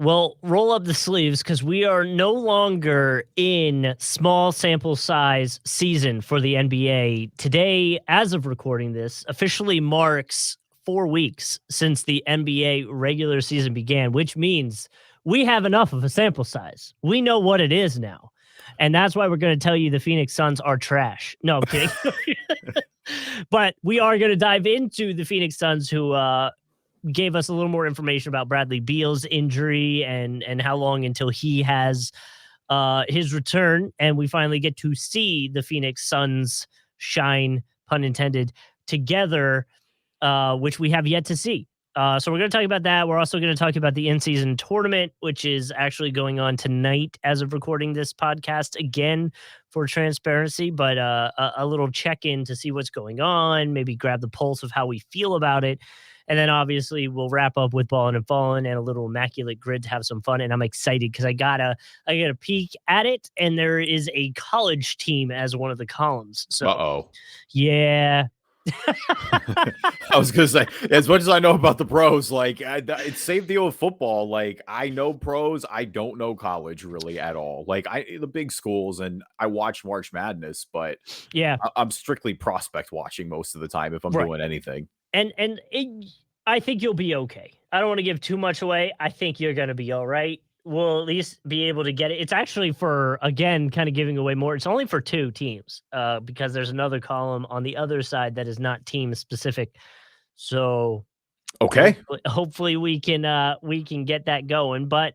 Well, roll up the sleeves because we are no longer in small sample size season for the NBA. Today, as of recording this, officially marks 4 weeks since the NBA regular season began, which means we have enough of a sample size. We know what it is now. And that's why we're going to tell you the Phoenix Suns are trash. No, I'm kidding. But we are going to dive into the Phoenix Suns, who gave us a little more information about Bradley Beal's injury and how long until he has his return. And we finally get to see the Phoenix Suns shine, pun intended, together, which we have yet to see. So we're going to talk about that. We're also going to talk about the in-season tournament, which is actually going on tonight as of recording this podcast, again, for transparency, but a little check-in to see what's going on, maybe grab the pulse of how we feel about it. And then obviously we'll wrap up with Ballin and Fallin and a little Immaculate Grid to have some fun. And I'm excited because I got a peek at it, and there is a college team as one of the columns. So, yeah. I was gonna say, as much as I know about the pros, like it's same deal with football. Like I know pros, I don't know college really at all. Like the big schools, and I watch March Madness, but yeah, I'm strictly prospect watching most of the time if I'm doing anything. And I think you'll be okay. I don't want to give too much away. I think you're going to be all right. We'll at least be able to get it. It's actually for, again, kind of giving away more. It's only for 2 teams because there's another column on the other side that is not team specific. So, okay, hopefully we can get that going. But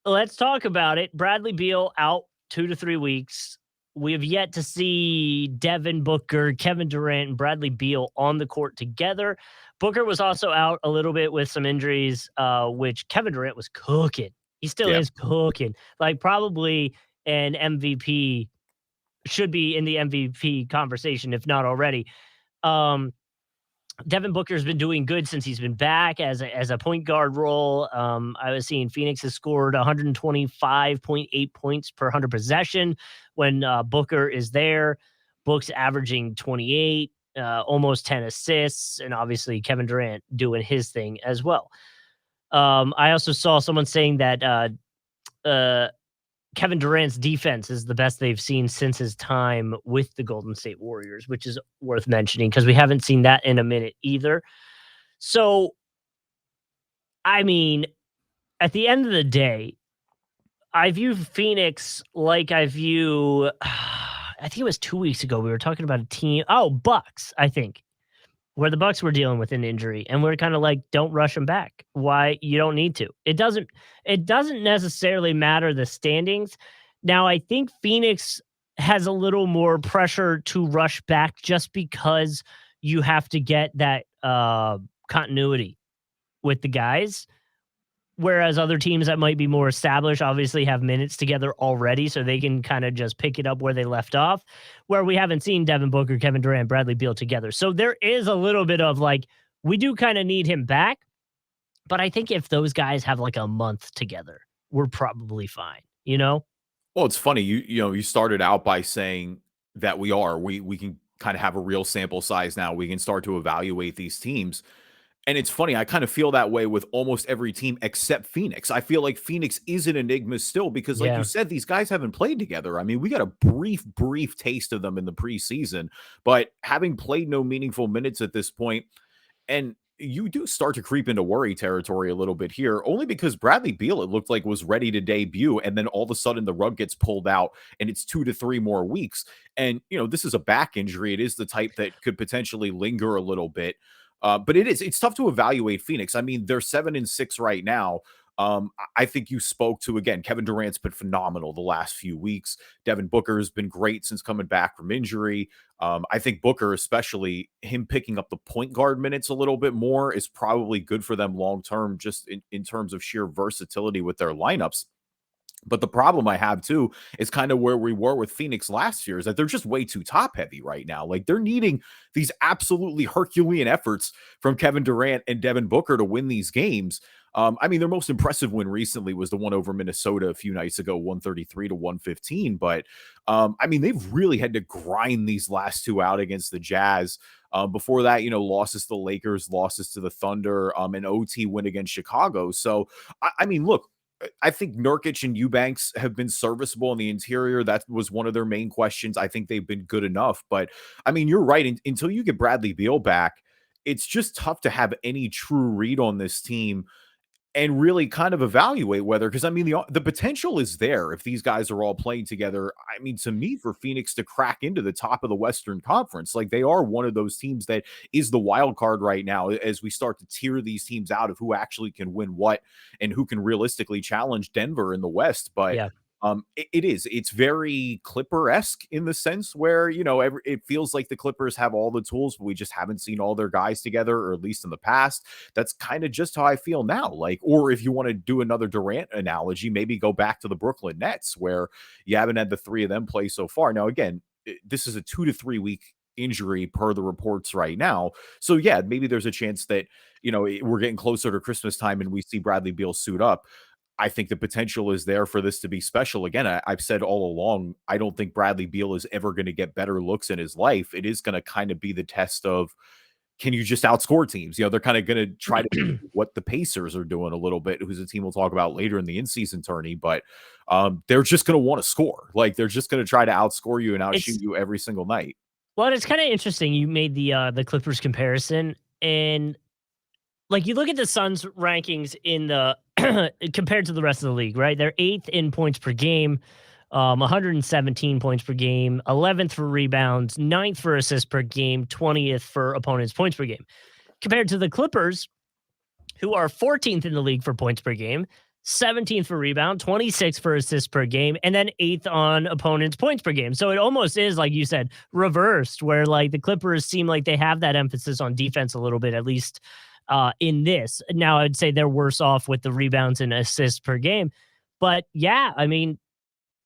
let's talk about it. Bradley Beal out 2 to 3 weeks. We have yet to see Devin Booker, Kevin Durant, and Bradley Beal on the court together. Booker was also out a little bit with some injuries, which Kevin Durant was cooking. He still is cooking. Like probably an MVP, should be in the MVP conversation, if not already. Devin Booker's been doing good since he's been back as a point guard role. I was seeing Phoenix has scored 125.8 points per 100 possession when Booker is there. Book's averaging 28, almost 10 assists, and obviously Kevin Durant doing his thing as well. I also saw someone saying that Kevin Durant's defense is the best they've seen since his time with the Golden State Warriors, which is worth mentioning because we haven't seen that in a minute either. So, I mean, at the end of the day, I view Phoenix like I view, I think it was 2 weeks ago, we were talking about a team. Oh, Bucks, I think, where the Bucks were dealing with an injury, and we're kind of like, don't rush them back. Why? You don't need to. It doesn't necessarily matter the standings. Now, I think Phoenix has a little more pressure to rush back just because you have to get that continuity with the guys. Whereas other teams that might be more established obviously have minutes together already, so they can kind of just pick it up where they left off, where we haven't seen Devin Booker, Kevin Durant, Bradley Beal together. So there is a little bit of like, we do kind of need him back. But I think if those guys have like a month together, we're probably fine, you know? Well, it's funny. You started out by saying that we can kind of have a real sample size now. We can start to evaluate these teams. And it's funny, I kind of feel that way with almost every team except Phoenix. I feel like Phoenix is an enigma still because, like you said, these guys haven't played together. I mean, we got a brief taste of them in the preseason, but having played no meaningful minutes at this point, and you do start to creep into worry territory a little bit here, only because Bradley Beal, it looked like, was ready to debut, and then all of a sudden the rug gets pulled out, and it's 2 to 3 more weeks. And, this is a back injury. It is the type that could potentially linger a little bit. But it's tough to evaluate Phoenix. I mean, they're 7-6 right now. I think you spoke to, again, Kevin Durant's been phenomenal the last few weeks. Devin Booker has been great since coming back from injury. I think Booker, especially him picking up the point guard minutes a little bit more, is probably good for them long-term, just in terms of sheer versatility with their lineups. But the problem I have too is kind of where we were with Phoenix last year, is that they're just way too top heavy right now. Like they're needing these absolutely Herculean efforts from Kevin Durant and Devin Booker to win these games. I mean, their most impressive win recently was the one over Minnesota a few nights ago, 133 to 115. But I mean, they've really had to grind these last 2 out against the Jazz. Before that, losses to the Lakers, losses to the Thunder, an OT win against Chicago. So, I mean, look, I think Nurkic and Eubanks have been serviceable in the interior. That was one of their main questions. I think they've been good enough. But I mean, you're right. Until you get Bradley Beal back, it's just tough to have any true read on this team and really kind of evaluate whether, because I mean the potential is there if these guys are all playing together. I mean, to me, for Phoenix to crack into the top of the Western Conference, like they are one of those teams that is the wild card right now as we start to tier these teams out of who actually can win what and who can realistically challenge Denver in the West. But Yeah. it's very Clipper-esque in the sense where, it feels like the Clippers have all the tools, but we just haven't seen all their guys together, or at least in the past. That's kind of just how I feel now. Like, or if you want to do another Durant analogy, maybe go back to the Brooklyn Nets, where you haven't had the three of them play so far. Now, again, this is a 2 to 3 week injury per the reports right now. So yeah, maybe there's a chance that, we're getting closer to Christmas time and we see Bradley Beal suit up. I think the potential is there for this to be special. Again, I've said all along, I don't think Bradley Beal is ever going to get better looks in his life. It is going to kind of be the test of, can you just outscore teams? They're kind of going to try to do what the Pacers are doing a little bit, who's a team we'll talk about later in the in-season tourney, but they're just going to want to score. Like, they're just going to try to outscore you and outshoot you every single night. Well, it's kind of interesting. You made the Clippers comparison, and like you look at the Suns rankings in the compared to the rest of the league, right? They're 8th in points per game, 117 points per game, 11th for rebounds, 9th for assists per game, 20th for opponents' points per game. Compared to the Clippers, who are 14th in the league for points per game, 17th for rebound, 26th for assists per game, and then 8th on opponents' points per game. So it almost is, like you said, reversed, where like the Clippers seem like they have that emphasis on defense a little bit, at least in this. Now, I'd say they're worse off with the rebounds and assists per game. But yeah, I mean,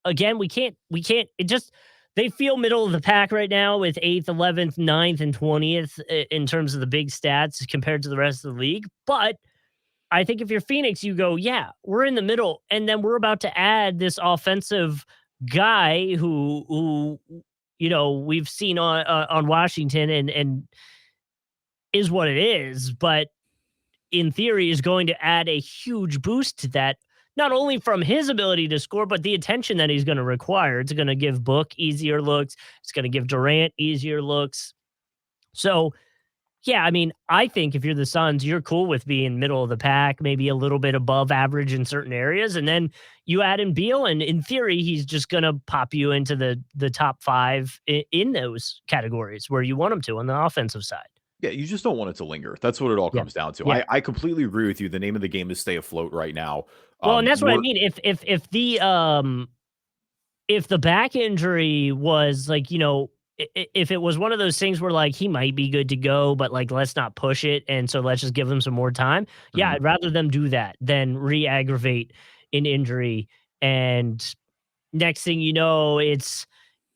again, we can't, it just, they feel middle of the pack right now with 8th, 11th, 9th, and 20th in terms of the big stats compared to the rest of the league. But I think if you're Phoenix, you go, yeah, we're in the middle, and then we're about to add this offensive guy who we've seen on Washington and is what it is, but in theory is going to add a huge boost to that, not only from his ability to score, but the attention that he's going to require. It's going to give Book easier looks. It's going to give Durant easier looks. So, yeah, I mean, I think if you're the Suns, you're cool with being middle of the pack, maybe a little bit above average in certain areas. And then you add in Beal, and in theory, he's just going to pop you into the top 5 in those categories where you want him to on the offensive side. Yeah, you just don't want it to linger. That's what it all comes down to. Yeah. I completely agree with you. The name of the game is stay afloat right now. Well, and that's what I mean. If the back injury was like, if it was one of those things where like he might be good to go, but like let's not push it, and so let's just give him some more time. Yeah, I'd rather them do that than re-aggravate an injury. And next thing you know, it's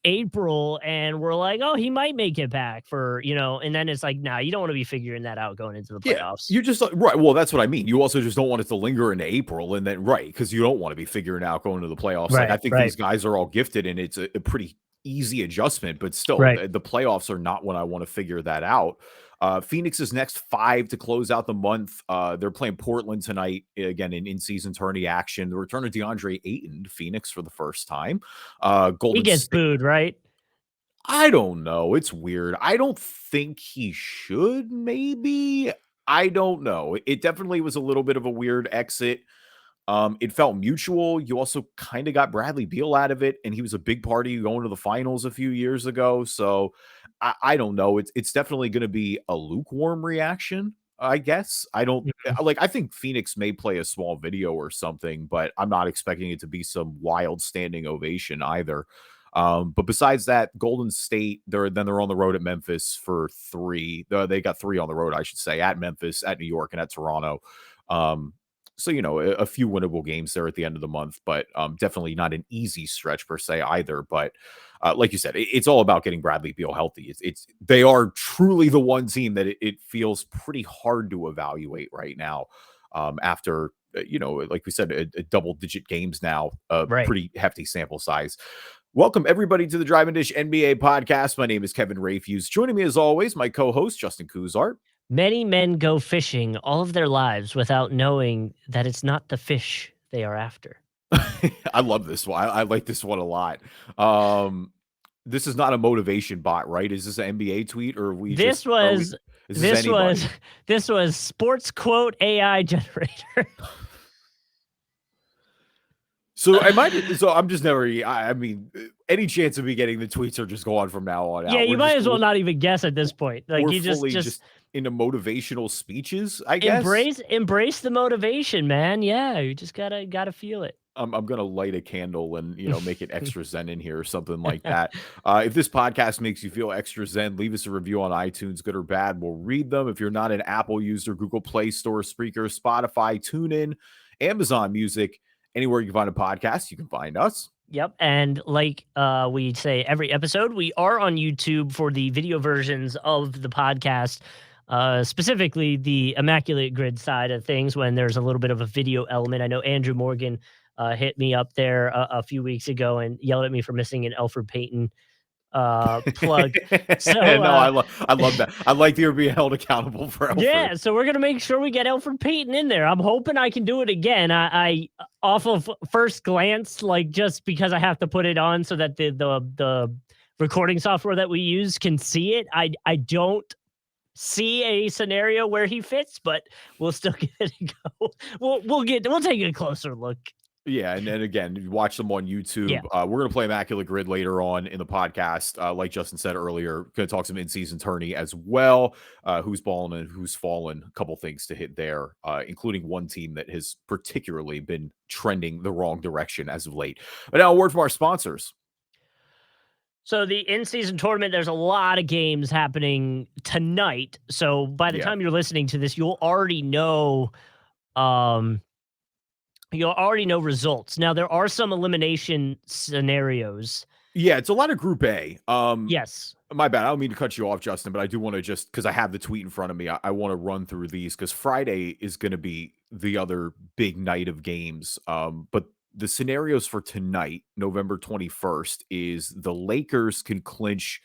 April and we're like, oh, he might make it back for, and then it's like, nah, you don't want to be figuring that out going into the playoffs. You just, right. Well, that's what I mean. You also just don't want it to linger into April, and then, right, because you don't want to be figuring out going to the playoffs. Right, like, I think these guys are all gifted, and it's a pretty easy adjustment, but still, the playoffs are not when I want to figure that out. Phoenix's next 5 to close out the month. They're playing Portland tonight, again, in in-season tourney action. The return of DeAndre Ayton to Phoenix for the first time. He gets booed, right? I don't know. It's weird. I don't think he should, maybe. I don't know. It definitely was a little bit of a weird exit. It felt mutual. You also kind of got Bradley Beal out of it, and he was a big part of you going to the finals a few years ago. So I don't know. It's definitely going to be a lukewarm reaction, I guess. I don't I think Phoenix may play a small video or something, but I'm not expecting it to be some wild standing ovation either. But besides that, Golden State, they're on the road at Memphis for 3. They got 3 on the road, I should say, at Memphis, at New York, and at Toronto. So, a few winnable games there at the end of the month, but definitely not an easy stretch per se either. But like you said, it's all about getting Bradley Beal healthy. They are truly the one team that it feels pretty hard to evaluate right now after, like we said, a double-digit games now, pretty hefty sample size. Welcome, everybody, to the Drive and Dish NBA podcast. My name is Kevin Rafuse. Joining me, as always, my co-host, Justin Cousart. Many men go fishing all of their lives without knowing that it's not the fish they are after. I love this one. I like this one a lot. This is not a motivation bot, right? Is this an NBA tweet, or This is this anybody? was sports quote AI generator. So I'm just never. I mean, any chance of me getting the tweets are just go on from now on out. Yeah, you might as well not even guess at this point. Like we're you fully just into motivational speeches, I guess. Embrace the motivation, man. Yeah, you just gotta feel it. I'm gonna light a candle and make it extra zen in here or something like that. If this podcast makes you feel extra zen, leave us a review on iTunes, good or bad. We'll read them. If you're not an Apple user, Google Play Store, Spreaker, Spotify, TuneIn, Amazon Music, anywhere you can find a podcast, you can find us. Yep. And like we say every episode, we are on YouTube for the video versions of the podcast, specifically the Immaculate Grid side of things when there's a little bit of a video element. I know Andrew Morgan hit me up there a few weeks ago and yelled at me for missing an Elfrid Payton plug. So no, I love that. I like that you're being held accountable for Elfrid. Yeah, so we're gonna make sure we get Elfrid Payton in there. I'm hoping I can do it again. I off of first glance, like just because I have to put it on so that the recording software that we use can see it. I don't see a scenario where he fits, but we'll still give it a go. We'll take a closer look. Yeah, and then again, you watch them on YouTube. Yeah. We're going to play Immaculate Grid later on in the podcast. Like Justin said earlier, going to talk some in-season tourney as well. Who's balling and who's fallen. A couple things to hit there, including one team that has particularly been trending the wrong direction as of late. But now a word from our sponsors. So the in-season tournament, there's a lot of games happening tonight. So by the time you're listening to this, you'll already know results. Now, there are some elimination scenarios. Yeah, it's a lot of Group A. Yes. My bad. I don't mean to cut you off, Justin, but I do want to just, because I have the tweet in front of me, I want to run through these because Friday is going to be the other big night of games. But the scenarios for tonight, November 21st, is the Lakers can clinch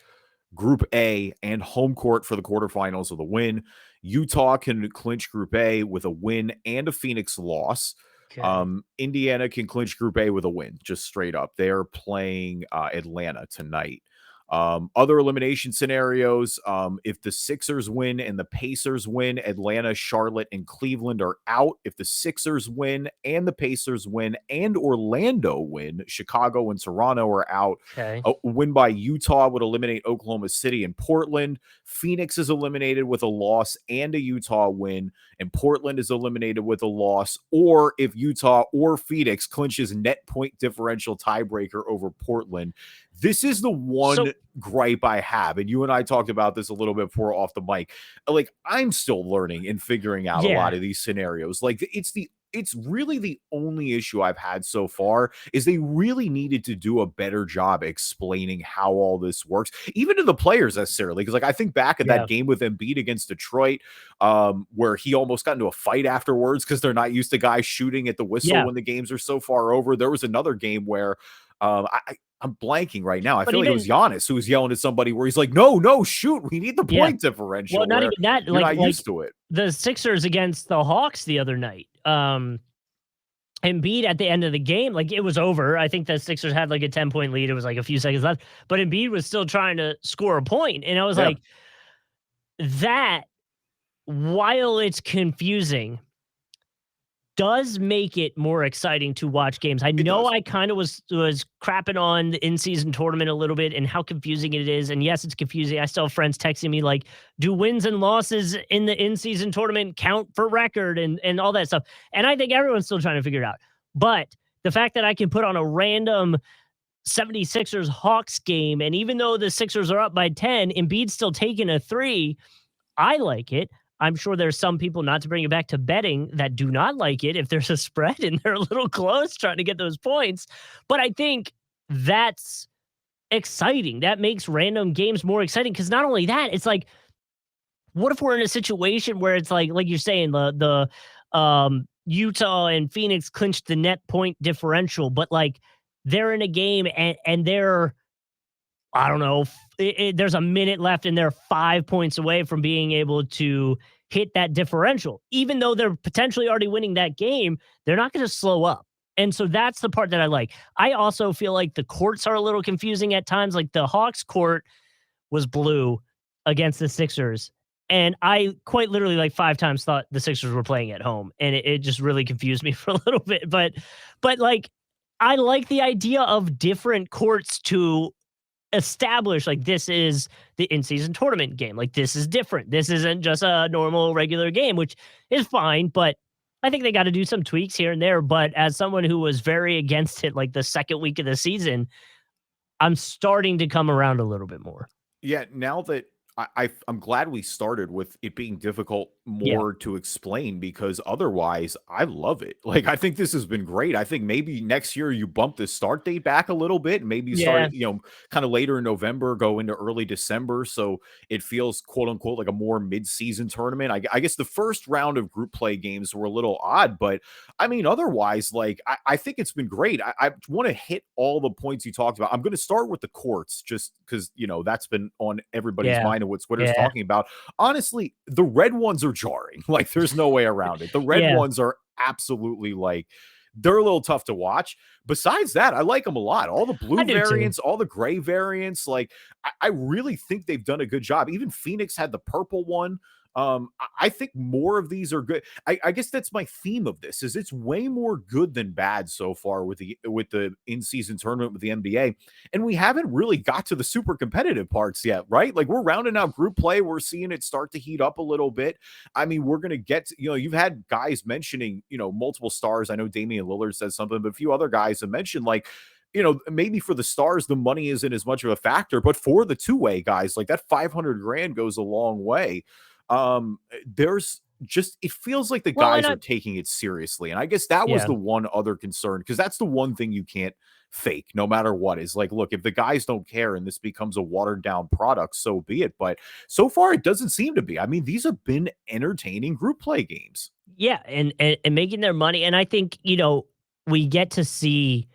Group A and home court for the quarterfinals with a win. Utah can clinch Group A with a win and a Phoenix loss. Okay. Indiana can clinch Group A with a win, just straight up. They're playing Atlanta tonight. Other elimination scenarios, if the Sixers win and the Pacers win, Atlanta, Charlotte, and Cleveland are out. If the Sixers win and the Pacers win and Orlando win, Chicago and Toronto are out. Okay. A win by Utah would eliminate Oklahoma City and Portland. Phoenix is eliminated with a loss and a Utah win, and Portland is eliminated with a loss. Or if Utah or Phoenix clinches net point differential tiebreaker over Portland. This is the one gripe I have, and you and I talked about this a little bit before off the mic. Like, I'm still learning and figuring out a lot of these scenarios. Like, it's really the only issue I've had so far is they really needed to do a better job explaining how all this works, even to the players necessarily. Because, like, I think back at that game with Embiid against Detroit, where he almost got into a fight afterwards because they're not used to guys shooting at the whistle when the games are so far over. There was another game where I'm blanking right now. I feel like it was Giannis who was yelling at somebody where he's like, no, shoot. We need the point differential. Well, not even that. You're not used to it. The Sixers against the Hawks the other night. Embiid at the end of the game, like it was over. I think the Sixers had like a 10-point lead. It was like a few seconds left, but Embiid was still trying to score a point. And I was like, that, while it's confusing, does make it more exciting to watch games. I know I kind of was crapping on the in-season tournament a little bit and how confusing it is. And yes, it's confusing. I still have friends texting me like, do wins and losses in the in-season tournament count for record and all that stuff? And I think everyone's still trying to figure it out. But the fact that I can put on a random 76ers Hawks game, and even though the Sixers are up by 10, Embiid's still taking a 3, I like it. I'm sure there's some people, not to bring it back to betting, that do not like it if there's a spread and they're a little close trying to get those points. But I think that's exciting. That makes random games more exciting because not only that, it's like, what if we're in a situation where it's like you're saying, the Utah and Phoenix clinched the net point differential, but like they're in a game and they're, I don't know, there's a minute left and they're 5 points away from being able to hit that differential. Even though they're potentially already winning that game, they're not going to slow up. And so that's the part that I like. I also feel like the courts are a little confusing at times. Like the Hawks court was blue against the Sixers. And I quite literally like 5 times thought the Sixers were playing at home. And it just really confused me for a little bit. But like I like the idea of different courts to establish like this is the in-season tournament game. Like this is different. This isn't just a normal regular game, which is fine, but I think they got to do some tweaks here and there. But as someone who was very against it like the second week of the season, I'm starting to come around a little bit more. Yeah, now that I'm glad we started with it being difficult Yeah. more to explain because otherwise I love it. Like I think this has been great. I think maybe next year you bump the start date back a little bit. Maybe you start Yeah. it, kind of later in November, go into early December. So it feels quote unquote like a more mid-season tournament. I guess the first round of group play games were a little odd, but I mean, otherwise, like I think it's been great. I want to hit all the points you talked about. I'm going to start with the courts just because that's been on everybody's Yeah. mind and what Twitter's Yeah. talking about. Honestly, the red ones are jarring. Like, there's no way around it. The red Yeah. ones are absolutely like they're a little tough to watch. Besides that, I like them a lot. All the I blue do too. variants, all the gray variants. Like, I really think they've done a good job. Even Phoenix had the purple one. I think more of these are good. I guess that's my theme of this is it's way more good than bad so far with the in-season tournament with the NBA. And we haven't really got to the super competitive parts yet, right? Like we're rounding out group play. We're seeing it start to heat up a little bit. I mean, we're going to get, you've had guys mentioning, multiple stars. I know Damian Lillard said something, but a few other guys have mentioned like, maybe for the stars, the money isn't as much of a factor, but for the two-way guys, like that 500 grand goes a long way. There's just it feels like the Well, guys are taking it seriously. And I guess that was yeah. the one other concern because that's the one thing you can't fake no matter what is like, look, if the guys don't care and this becomes a watered down product, so be it. But so far, it doesn't seem to be. I mean, these have been entertaining group play games. Yeah. And making their money. And I think, we get to see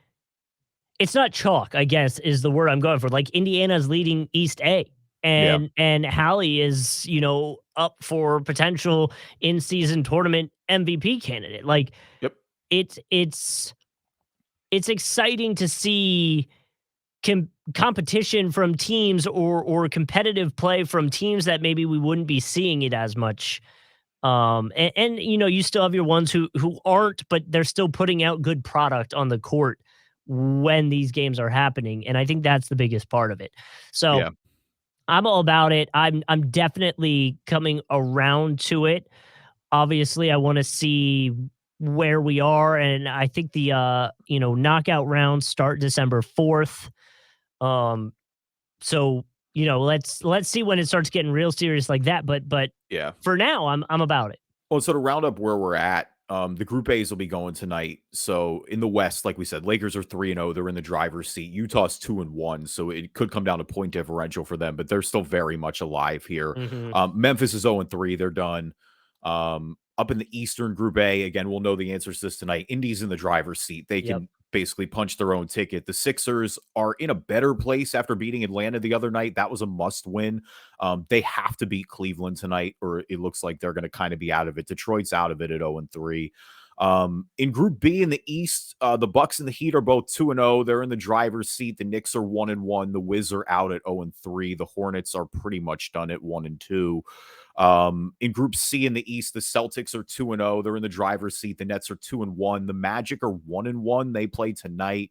it's not chalk, I guess, is the word I'm going for. Like Indiana's leading East A. Yeah. And Hallie is, up for potential in-season tournament MVP candidate. Like Yep. it's exciting to see competition from teams or competitive play from teams that maybe we wouldn't be seeing it as much. And you still have your ones who aren't, but they're still putting out good product on the court when these games are happening. And I think that's the biggest part of it. So Yeah. I'm all about it. I'm definitely coming around to it. Obviously, I want to see where we are, and I think the knockout rounds start December 4th. So let's see when it starts getting real serious like that. But Yeah. for now, I'm about it. Well, so to round up where we're at, the Group A's will be going tonight. So in the West, like we said, Lakers are 3-0. They're in the driver's seat. Utah's 2-1. So it could come down to point differential for them, but they're still very much alive here. Mhm. Memphis is 0-3. They're done. Up in the Eastern Group A, again, we'll know the answers to this tonight. Indy's in the driver's seat. They Yep. can basically punch their own ticket. The Sixers are in a better place after beating Atlanta the other night. That was a must win. They have to beat Cleveland tonight, or it looks like they're going to kind of be out of it. Detroit's out of it at 0-3. In Group B in the East, the Bucks and the Heat are both 2-0. They're in the driver's seat. The Knicks are 1-1. The Wiz are out at 0-3. The Hornets are pretty much done at 1-2. In Group C in the East, the Celtics are 2-0. They're in the driver's seat. The Nets are 2-1. The Magic are 1-1. They play tonight.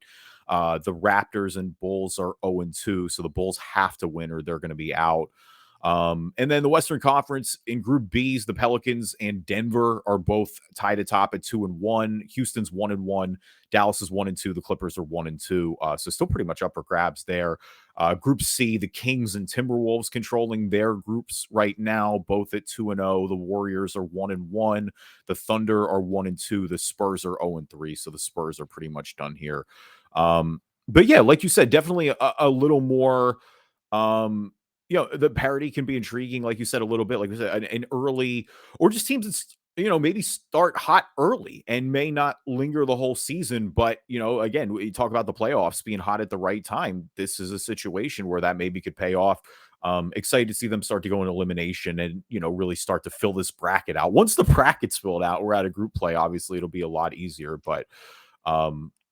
The Raptors and Bulls are 0-2. So the Bulls have to win or they're going to be out. And then the Western Conference in Group B's, the Pelicans and Denver are both tied atop at 2-1. Houston's 1-1. Dallas is 1-2. The Clippers are 1-2. So still pretty much up for grabs there. Group C, the Kings and Timberwolves controlling their groups right now, both at 2-0. The Warriors are 1-1. The Thunder are 1-2. The Spurs are 0-3. So the Spurs are pretty much done here. But yeah, like you said, definitely a little more. The parity can be intriguing, like you said, a little bit, like we said, an early or just teams that's, maybe start hot early and may not linger the whole season. But, again, we talk about the playoffs being hot at the right time. This is a situation where that maybe could pay off. Excited to see them start to go in elimination and, really start to fill this bracket out. Once the bracket's filled out, we're out of group play. Obviously, it'll be a lot easier. But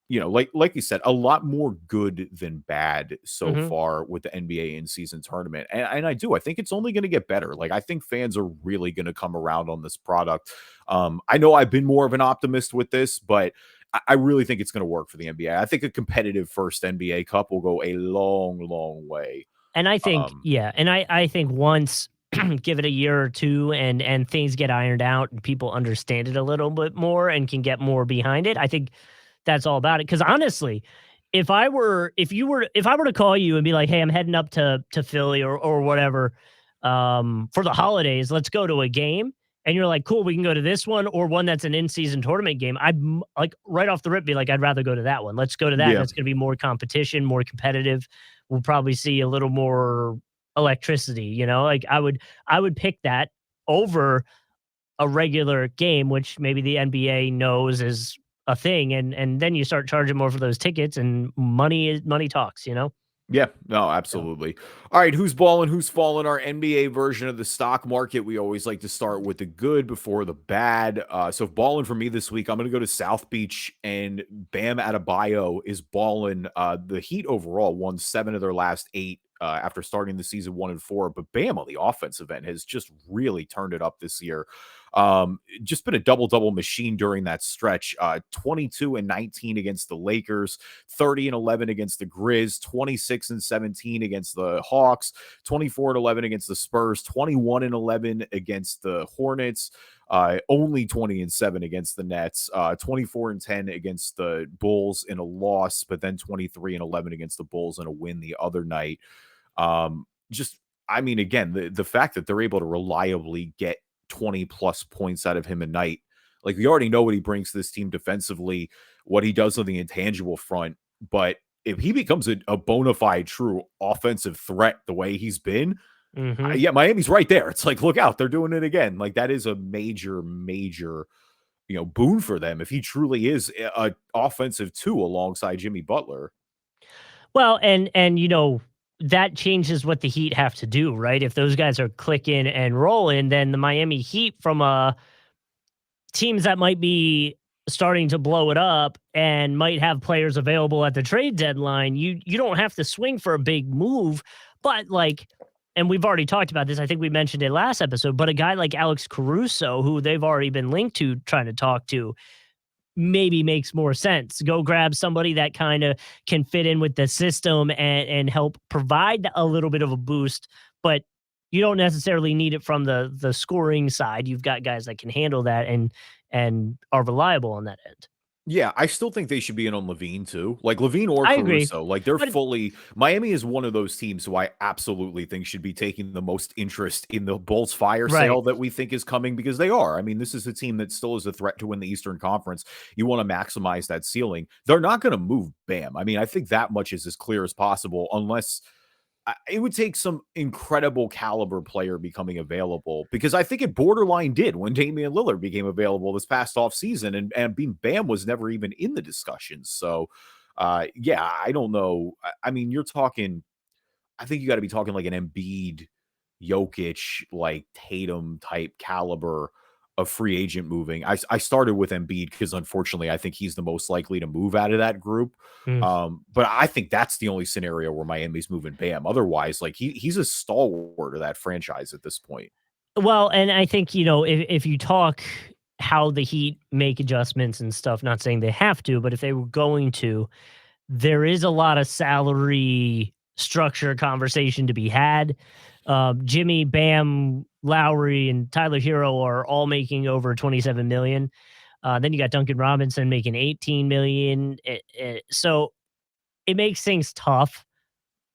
Like you said, a lot more good than bad so Mhm. far with the NBA in-season tournament. And I think it's only going to get better. Like, I think fans are really going to come around on this product. I know I've been more of an optimist with this, but I really think it's going to work for the NBA. I think a competitive first NBA Cup will go a long, long way. And I think, Um, yeah, and I think once give it a year or 2 and things get ironed out and people understand it a little bit more and can get more behind it, I think that's all about it. Because honestly, if I were to call you and be like, "Hey, I'm heading up to Philly or whatever, for the holidays, let's go to a game." And you're like, "Cool, we can go to this one or one that's an in-season tournament game." Like, right off the rip, be like, "I'd rather go to that one. Let's go to that. yeah. That's gonna be more competition, more competitive. We'll probably see a little more electricity," you know? Like, I would pick that over a regular game, which maybe the NBA knows is a thing, and then you start charging more for those tickets, and money talks, you know? Yeah, no, So absolutely. All right, who's balling, who's falling? Our NBA version of the stock market. We always like to start with the good before the bad. So balling for me this week, I'm going to go to South Beach, and Bam Adebayo is balling. The Heat overall won 7 of their last 8 after starting the season 1-4, but Bam on the offensive end has just really turned it up this year. Just been a double machine during that stretch. 22 and 19 against the Lakers, 30 and 11 against the Grizz, 26 and 17 against the Hawks, 24 and 11 against the Spurs, 21 and 11 against the Hornets, only 20 and 7 against the Nets, 24 and 10 against the Bulls in a loss, but then 23 and 11 against the Bulls in a win the other night. Just, I mean, again, the fact that they're able to reliably get 20 plus points out of him a night. Like, we already know what he brings to this team defensively, what he does on the intangible front. But if he becomes a bona fide true offensive threat the way he's been, mhm. yeah, Miami's right there. It's like, look out, they're doing it again. Like, that is a major, boon for them if he truly is a offensive 2 alongside Jimmy Butler. Well, that changes what the Heat have to do, right? If those guys are clicking and rolling, then the Miami Heat from teams that might be starting to blow it up and might have players available at the trade deadline, you don't have to swing for a big move, but like, and we've already talked about this. I think we mentioned it last episode, but a guy like Alex Caruso, who they've already been linked to trying to talk to, maybe makes more sense. Go grab somebody that kind of can fit in with the system and help provide a little bit of a boost, but you don't necessarily need it from the scoring side. You've got guys that can handle that and are reliable on that end. Yeah, I still think they should be in on Levine too. Like, Levine or I agree. Caruso. Like, they're But fully Miami is one of those teams who I absolutely think should be taking the most interest in the Bulls fire right. sale that we think is coming, because they are. I mean, this is a team that still is a threat to win the Eastern Conference. You want to maximize that ceiling. They're not going to move Bam. I mean, I think that much is as clear as possible, unless it would take some incredible caliber player becoming available, because I think it borderline did when Damian Lillard became available this past off season, and being Bam was never even in the discussions. So, yeah, I don't know. I mean, you're talking. I think you got to be talking like an Embiid, Jokic, like Tatum type caliber of free agent moving. I started with Embiid because, unfortunately, I think he's the most likely to move out of that group. Mm. But I think that's the only scenario where Miami's moving Bam. Otherwise, like, he's a stalwart of that franchise at this point. Well, and I think, if you talk how the Heat make adjustments and stuff, not saying they have to, but if they were going to, there is a lot of salary structure conversation to be had. Jimmy, Bam, Lowry, and Tyler Hero are all making over 27 million. Then you got Duncan Robinson making 18 million. So it makes things tough.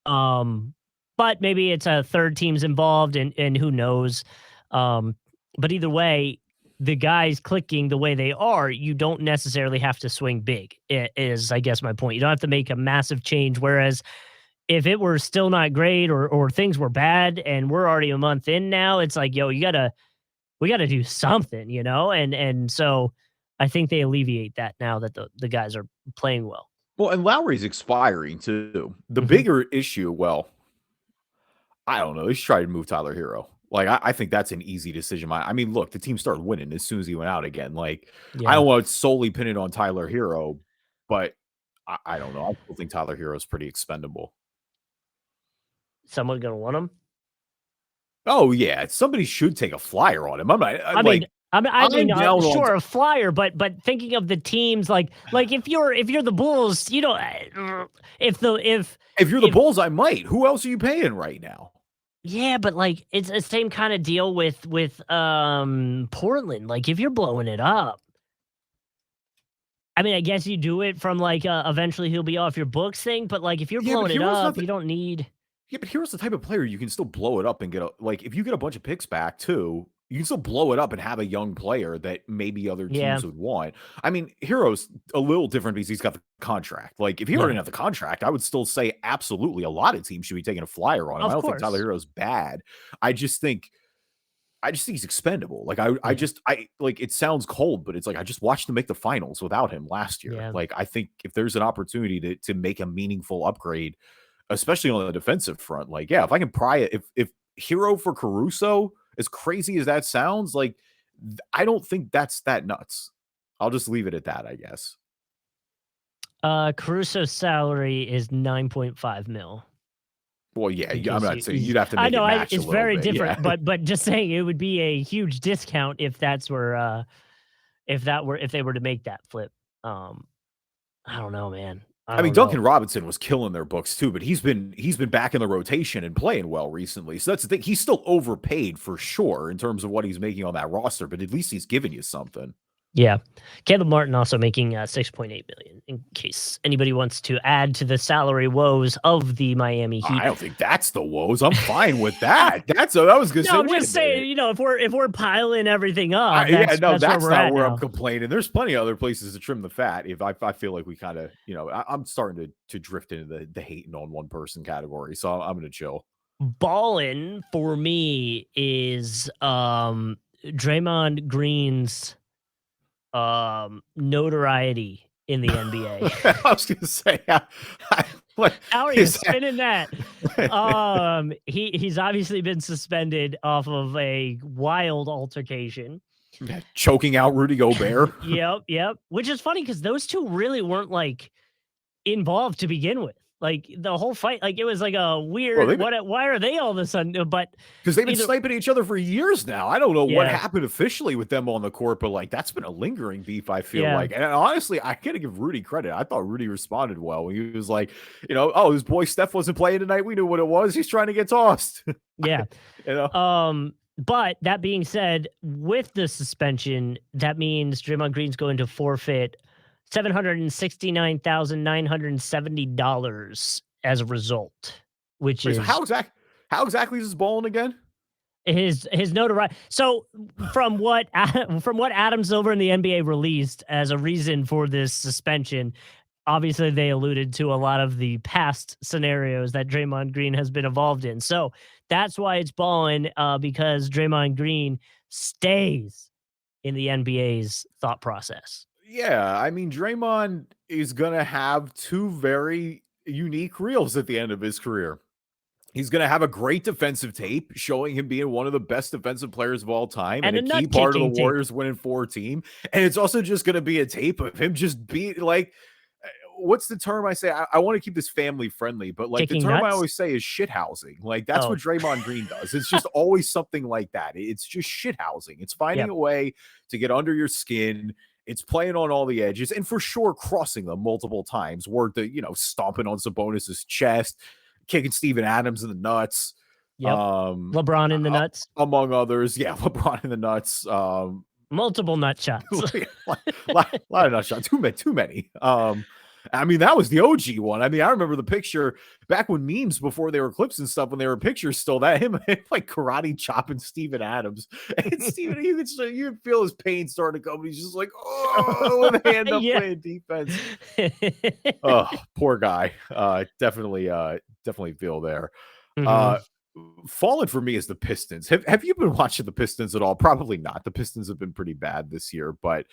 Um, but maybe it's a third team's involved, and who knows. Um, but either way, the guys clicking the way they are, you don't necessarily have to swing big. Is, I guess, my point. You don't have to make a massive change. Whereas if it were still not great, or things were bad and we're already a month in now, it's like, yo, we gotta do something, and so I think they alleviate that now that the guys are playing well. Well, and Lowry's expiring too. The Hmm. bigger issue, well, I don't know. They should try to move Tyler Hero. Like, I think that's an easy decision. I mean, look, the team started winning as soon as he went out again. Like, I Yeah. don't want to solely pin it on Tyler Hero, but I don't know. I still think Tyler Hero is pretty expendable. Someone going to want him? Oh yeah, somebody should take a flyer on him. I mean, sure, a flyer, but thinking of the teams, like if you're the Bulls, you know, if you're the Bulls, I might. Who else are you paying right now? Yeah, but like it's the same kind of deal with Portland. Like if you're blowing it up, I mean, I guess you do it from like eventually he'll be off your books thing, but like if you're blowing it up, you don't need. Yeah, but Hero's the type of player you can still blow it up and get if you get a bunch of picks back too, you can still blow it up and have a young player that maybe other teams would want. I mean, Hero's a little different because he's got the contract. Like if he didn't have the contract, I would still say absolutely a lot of teams should be taking a flyer on him. I don't think Tyler Hero's bad. I just think he's expendable. Like I like, it sounds cold, but it's like I just watched them make the finals without him last year. Yeah. Like I think if there's an opportunity to make a meaningful upgrade, especially on the defensive front, like, yeah, if I can pry it, if Hero for Caruso, as crazy as that sounds, like, I don't think that's that nuts. I'll just leave it at that, I guess. Caruso's salary is $9.5 million. Well, yeah, I'm not saying you'd have to make it match it's very different, but just saying it would be a huge discount if that's where if they were to make that flip. I don't know, man. I mean, Duncan Robinson was killing their books too, but he's been back in the rotation and playing well recently. So that's the thing. He's still overpaid for sure in terms of what he's making on that roster, but at least he's giving you something. Yeah. Caleb Martin also making $6.8 million, in case anybody wants to add to the salary woes of the Miami Heat. I don't think that's the woes. I'm fine with that. I was going to say. I'm just saying, you know, if we're piling everything up, that's not where I'm complaining. There's plenty of other places to trim the fat. If I feel like we kind of, you know, I'm starting to drift into the hating on one person category, so I'm going to chill. Ballin for me is Draymond Green's notoriety in the NBA. I was gonna say, how are you spinning that? He's obviously been suspended off of a wild altercation, choking out Rudy Gobert. Yep. Which is funny because those two really weren't like involved to begin with. Like the whole fight, like it was like a weird. Why are they all of a sudden? But because they've been sniping each other for years now. I don't know what happened officially with them on the court, but like that's been a lingering beef. I feel like, and honestly, I gotta give Rudy credit. I thought Rudy responded well. He was like, you know, oh, his boy Steph wasn't playing tonight. We knew what it was. He's trying to get tossed. Yeah, you know. But that being said, with the suspension, that means Draymond Green's going to forfeit $769,970 as a result, which is how exactly is this Ballin again? His notoriety. So from what Adam Silver and the NBA released as a reason for this suspension, obviously they alluded to a lot of the past scenarios that Draymond Green has been involved in. So that's why it's Ballin, because Draymond Green stays in the NBA's thought process. Yeah, I mean, Draymond is going to have two very unique reels at the end of his career. He's going to have a great defensive tape showing him being one of the best defensive players of all time and a key part of the Warriors winning 4 team. And it's also just going to be a tape of him just being like, what's the term I say? I want to keep this family friendly, but like Kicking the term nuts? I always say is shithousing. Like that's what Draymond Green does. It's just always something like that. It's just shithousing. It's finding a way to get under your skin. It's playing on all the edges and for sure crossing them multiple times. Word to, you know, stomping on Sabonis's chest, kicking Steven Adams in the nuts. Yep. LeBron in the nuts. Among others. Yeah, LeBron in the nuts. Multiple nut shots. lot of nut shots. Too many. I mean, that was the OG one. I mean, I remember the picture back when memes before they were clips and stuff, when they were pictures still, that him like karate chopping Steven Adams. And Steven, you could feel his pain starting to come. He's just like, oh, with a hand up playing defense. Oh, poor guy. Definitely feel there. Fallin for me is the Pistons. Have you been watching the Pistons at all? Probably not. The Pistons have been pretty bad this year, but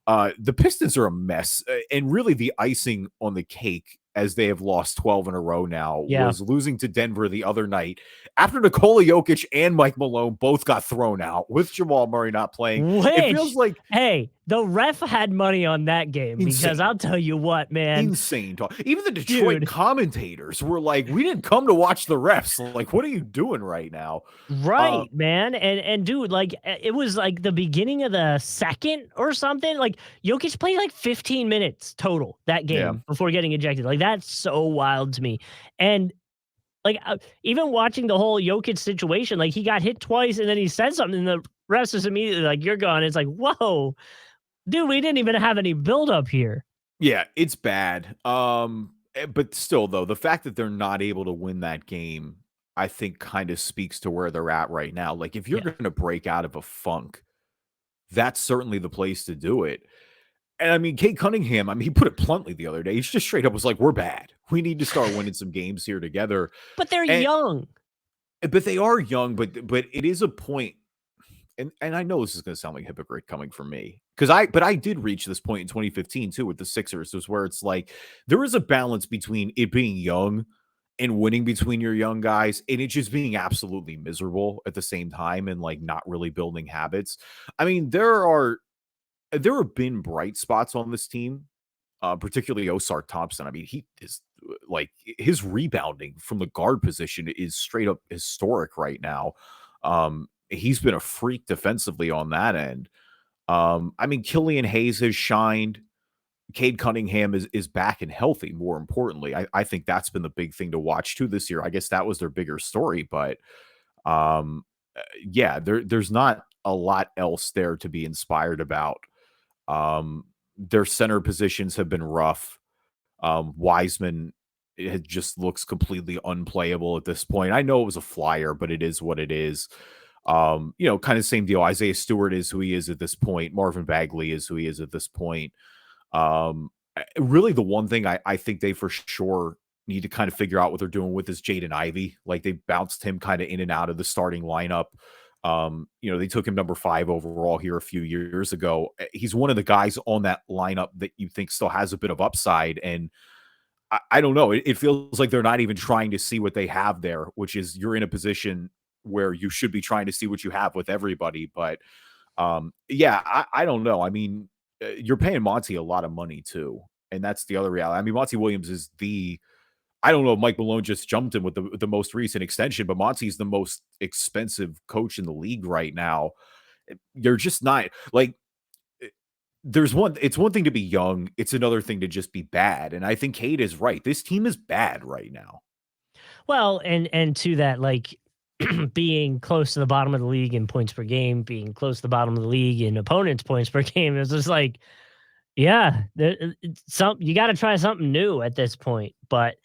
The Pistons are a mess, and really the icing on the cake, as they have lost 12 in a row now, Yeah. was losing to Denver the other night after Nikola Jokic and Mike Malone both got thrown out with Jamal Murray not playing. It feels Which, like hey, the ref had money on that game because insane. I'll tell you what, man. Insane talk. Even the Detroit Dude. commentators were like, "We didn't come to watch the refs. Like, what are you doing right now?" Right, man. And dude, like it was like the beginning of the second or something. Like Jokic played like 15 minutes total that Yeah. game before getting ejected. Like that's so wild to me. And like even watching the whole Jokic situation, like he got hit twice and then he said something and the rest is immediately like, "You're gone." It's like, whoa, dude, we didn't even have any buildup here. Yeah, it's bad. But still, though, the fact that they're not able to win that game, I think, kind of speaks to where they're at right now. Like, if you're Yeah. going to break out of a funk, that's certainly the place to do it. And I mean, Kate Cunningham, I mean, he put it bluntly the other day. He's just straight up was like, "We're bad. We need to start winning some games here together." But they're And young. but they are young, but it is a point. And I know this is going to sound like a hypocrite coming from me, because I did reach this point in 2015 too with the Sixers, was where it's like there is a balance between it being young and winning between your young guys, and it just being absolutely miserable at the same time, and like not really building habits. I mean, there have been bright spots on this team, particularly Osar Thompson. I mean, he is like his rebounding from the guard position is straight up historic right now. He's been a freak defensively on that end. I mean, Killian Hayes has shined. Cade Cunningham is back and healthy. More importantly, I think that's been the big thing to watch too this year. I guess that was their bigger story, but yeah, there's not a lot else there to be inspired about. Their center positions have been rough. Wiseman, it just looks completely unplayable at this point. I know it was a flyer, but it is what it is. Kind of same deal. Isaiah Stewart is who he is at this point. Marvin Bagley is who he is at this point. Really, the one thing I think they for sure need to kind of figure out what they're doing with is Jaden Ivey. Like they bounced him kind of in and out of the starting lineup. They took him number 5 overall here a few years ago. He's one of the guys on that lineup that you think still has a bit of upside. And I don't know. It feels like they're not even trying to see what they have there, which is you're in a position where you should be trying to see what you have with everybody. But yeah, I don't know. I mean, you're paying Monty a lot of money too. And that's the other reality. I mean, Monty Williams is I don't know if Mike Malone just jumped in with the most recent extension, but Monty's the most expensive coach in the league right now. You're just not like it's one thing to be young, it's another thing to just be bad. And I think Cade is right. This team is bad right now. Well, and to that, like being close to the bottom of the league in points per game, being close to the bottom of the league in opponents' points per game, it's just like, yeah, you got to try something new at this point. But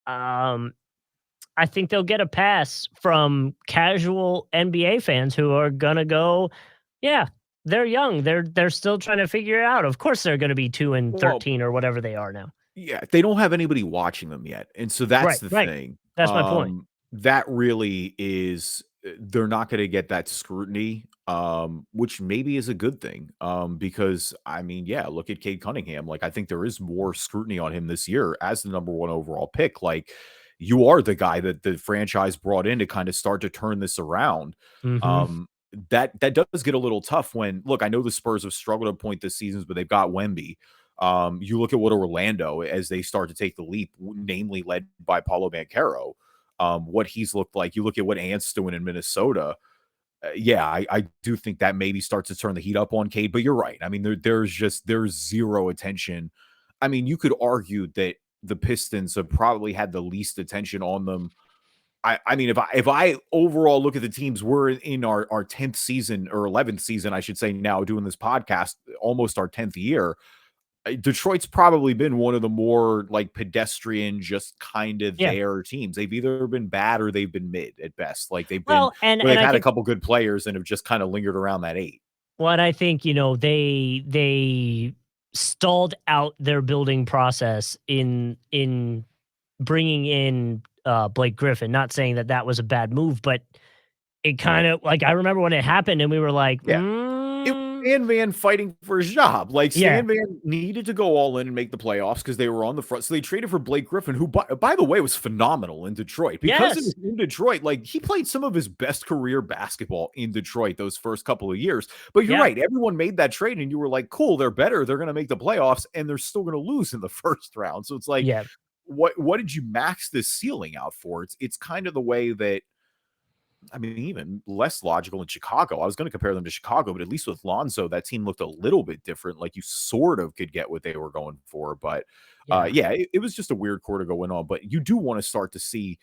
I think they'll get a pass from casual NBA fans who are gonna go, yeah, they're young, they're still trying to figure it out. Of course, they're gonna be 2 and Well, 13 or whatever they are now. yeah, they don't have anybody watching them yet. And so that's Right, the right. thing. That's my point. That really is they're not going to get that scrutiny, which maybe is a good thing. Because I mean, yeah, look at Cade Cunningham. Like, I think there is more scrutiny on him this year as the number 1 overall pick. Like, you are the guy that the franchise brought in to kind of start to turn this around. Mhm. Um, that does get a little tough when look, I know the Spurs have struggled at a point this season, but they've got Wemby. You look at what Orlando as they start to take the leap, namely led by Paulo Banchero, what he's looked like. You look at what Ant's doing in Minnesota. Yeah, I do think that maybe starts to turn the heat up on Cade, but you're right. I mean, there's zero attention. I mean, you could argue that the Pistons have probably had the least attention on them. I mean, if I overall look at the teams, we're in our 10th season or 11th season, I should say now, doing this podcast, almost our 10th year. Detroit's probably been one of the more like pedestrian, just kind of Yeah. there teams. They've either been bad or they've been mid at best. Like they've been Well, and where they've I had a think couple good players and have just kind of lingered around that 8. I think, they stalled out their building process in bringing in, Blake Griffin. Not saying that that was a bad move, but it Right. kind of like, I remember when it happened and we were like, Yeah. It Sandman fighting for his job. Like, Yeah. Sandman needed to go all in and make the playoffs because they were on the front. So they traded for Blake Griffin, who, by the way, was phenomenal in Detroit. Because it Yes. was in Detroit, like, he played some of his best career basketball in Detroit those first couple of years. But you're Yeah. right. Everyone made that trade, and you were like, cool, they're better. They're going to make the playoffs, and they're still going to lose in the first round. So it's like, Yeah. what did you max this ceiling out for? It's kind of the way that, I mean, even less logical in Chicago. I was going to compare them to Chicago, but at least with Lonzo, that team looked a little bit different. Like, you sort of could get what they were going for. But it was just a weird quarter going on. But you do want to start to see,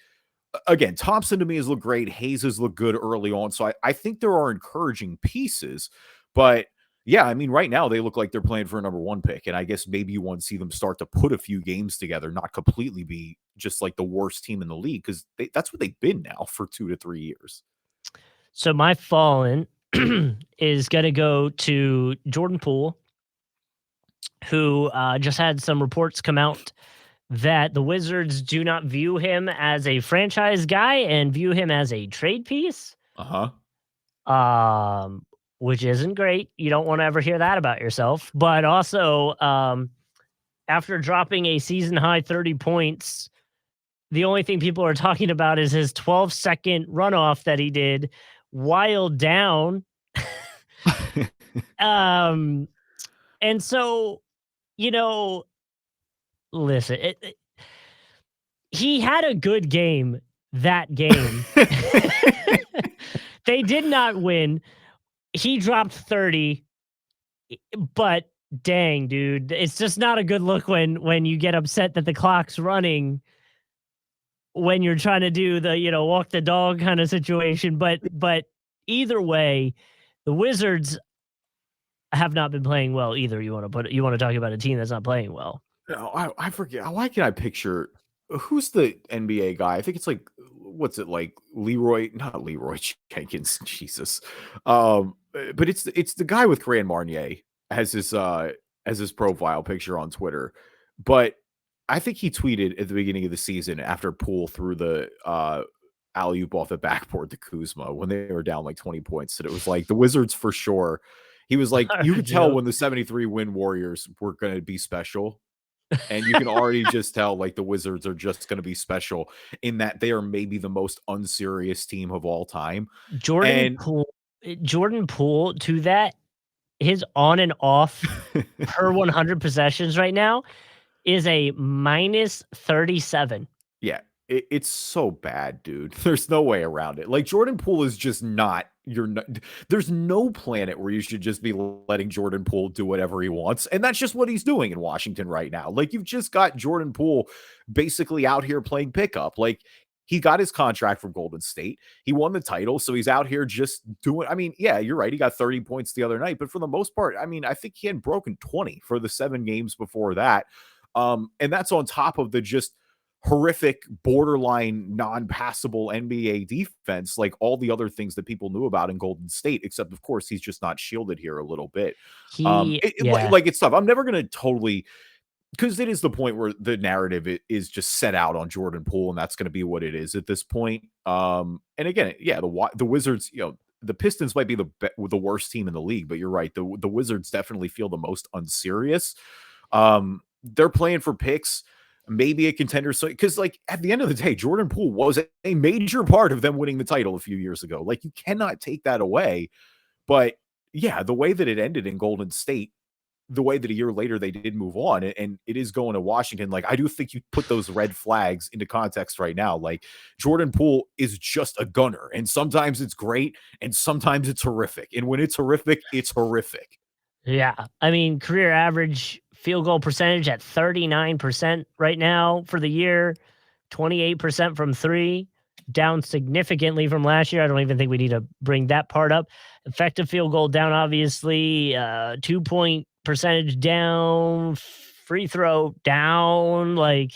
again, Thompson to me has looked great. Hayes has looked good early on. So I think there are encouraging pieces. But yeah, I mean, right now they look like they're playing for a number one pick. And I guess maybe you want to see them start to put a few games together, not completely be just like the worst team in the league, because that's what they've been now for 2 to 3 years. So my Fallin is going to go to Jordan Poole, who just had some reports come out that the Wizards do not view him as a franchise guy and view him as a trade piece. Which isn't great. You don't want to ever hear that about yourself. But also, after dropping a season high 30 points, the only thing people are talking about is his 12-second runoff that he did while down. And so, listen, he had a good game that game. They did not win. He dropped 30, but dang, dude, it's just not a good look when you get upset that the clock's running when you're trying to do the, walk the dog kind of situation. But either way, the Wizards have not been playing well either. You want to talk about a team that's not playing well. No, I forget. Why can I picture who's the NBA guy? I think it's like, what's it like? Not Leroy Jenkins. Jesus. But it's the guy with Grand Marnier as his profile picture on Twitter. But I think he tweeted at the beginning of the season after Poole threw the alley-oop off the backboard to Kuzma when they were down like 20 points, that it was like the Wizards for sure. He was like, you could tell when the 73 win Warriors were going to be special. And you can already just tell, like, the Wizards are just going to be special in that they are maybe the most unserious team of all time. Jordan Poole, to that, his on and off per 100 possessions right now is a minus 37. Yeah, it's so bad, dude. There's no way around it. Like, Jordan Poole is just not. There's no planet where you should just be letting Jordan Poole do whatever he wants. And that's just what he's doing in Washington right now. Like, you've just got Jordan Poole basically out here playing pickup. Like, he got his contract from Golden State. He won the title. So he's out here just doing, I mean, yeah, you're right. He got 30 points the other night, but for the most part, I mean, I think he had broken 20 for the 7 games before that. And that's on top of the just horrific, borderline, non-passable NBA defense, like all the other things that people knew about in Golden State, except of course he's just not shielded here a little bit. It's tough. I'm never going to totally, because it is the point where the narrative is just set out on Jordan Poole, and that's going to be what it is at this point. And again, yeah, the Wizards, the Pistons might be the worst team in the league, but you're right. The Wizards definitely feel the most unserious. They're playing for picks, maybe a contender. So, because like at the end of the day, Jordan Poole was a major part of them winning the title a few years ago. Like, you cannot take that away. But yeah, the way that it ended in Golden State, the way that a year later they did move on, and it is going to Washington. Like, I do think you put those red flags into context right now. Like, Jordan Poole is just a gunner, and sometimes it's great and sometimes it's horrific. And when it's horrific, it's horrific. Yeah. I mean, career average field goal percentage at 39% right now for the year, 28% from 3, down significantly from last year. I don't even think we need to bring that part up. Effective field goal down, obviously, 2-point percentage down, free throw down. Like,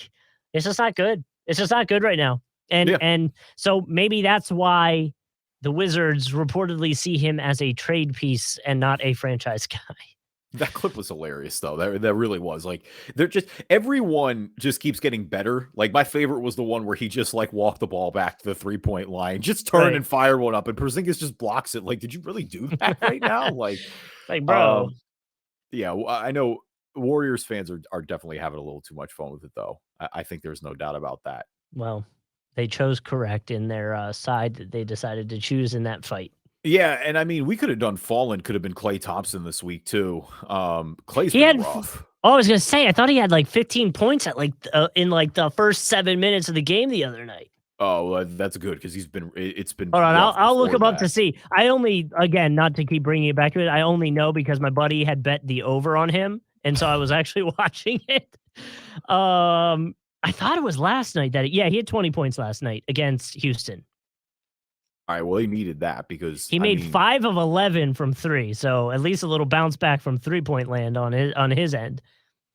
it's just not good. It's just not good right now. And so maybe that's why the Wizards reportedly see him as a trade piece and not a franchise guy. That clip was hilarious, though. That really was. Like, they're just everyone just keeps getting better. Like, my favorite was the one where he just like walked the ball back to the 3-point line, just turn and fire one up, and Porzingis just blocks it. Like, did you really do that right now? Like, bro. Yeah, I know Warriors fans are definitely having a little too much fun with it, though. I think there's no doubt about that. Well, they chose correct in their side that they decided to choose in that fight. Yeah, and I mean, we could have done Fallin could have been Klay Thompson this week too. Clay's been rough. I was gonna say, I thought he had like 15 points at in like the first 7 minutes of the game the other night. Oh, that's good because it's been. Hold on, I'll look him up to see. I only, again, not to keep bringing it back to it, I only know because my buddy had bet the over on him, and so I was actually watching it. I thought it was last night he had 20 points last night against Houston. All right, well, he needed that because he made 5 of 11 from 3, so at least a little bounce back from 3-point land on his end.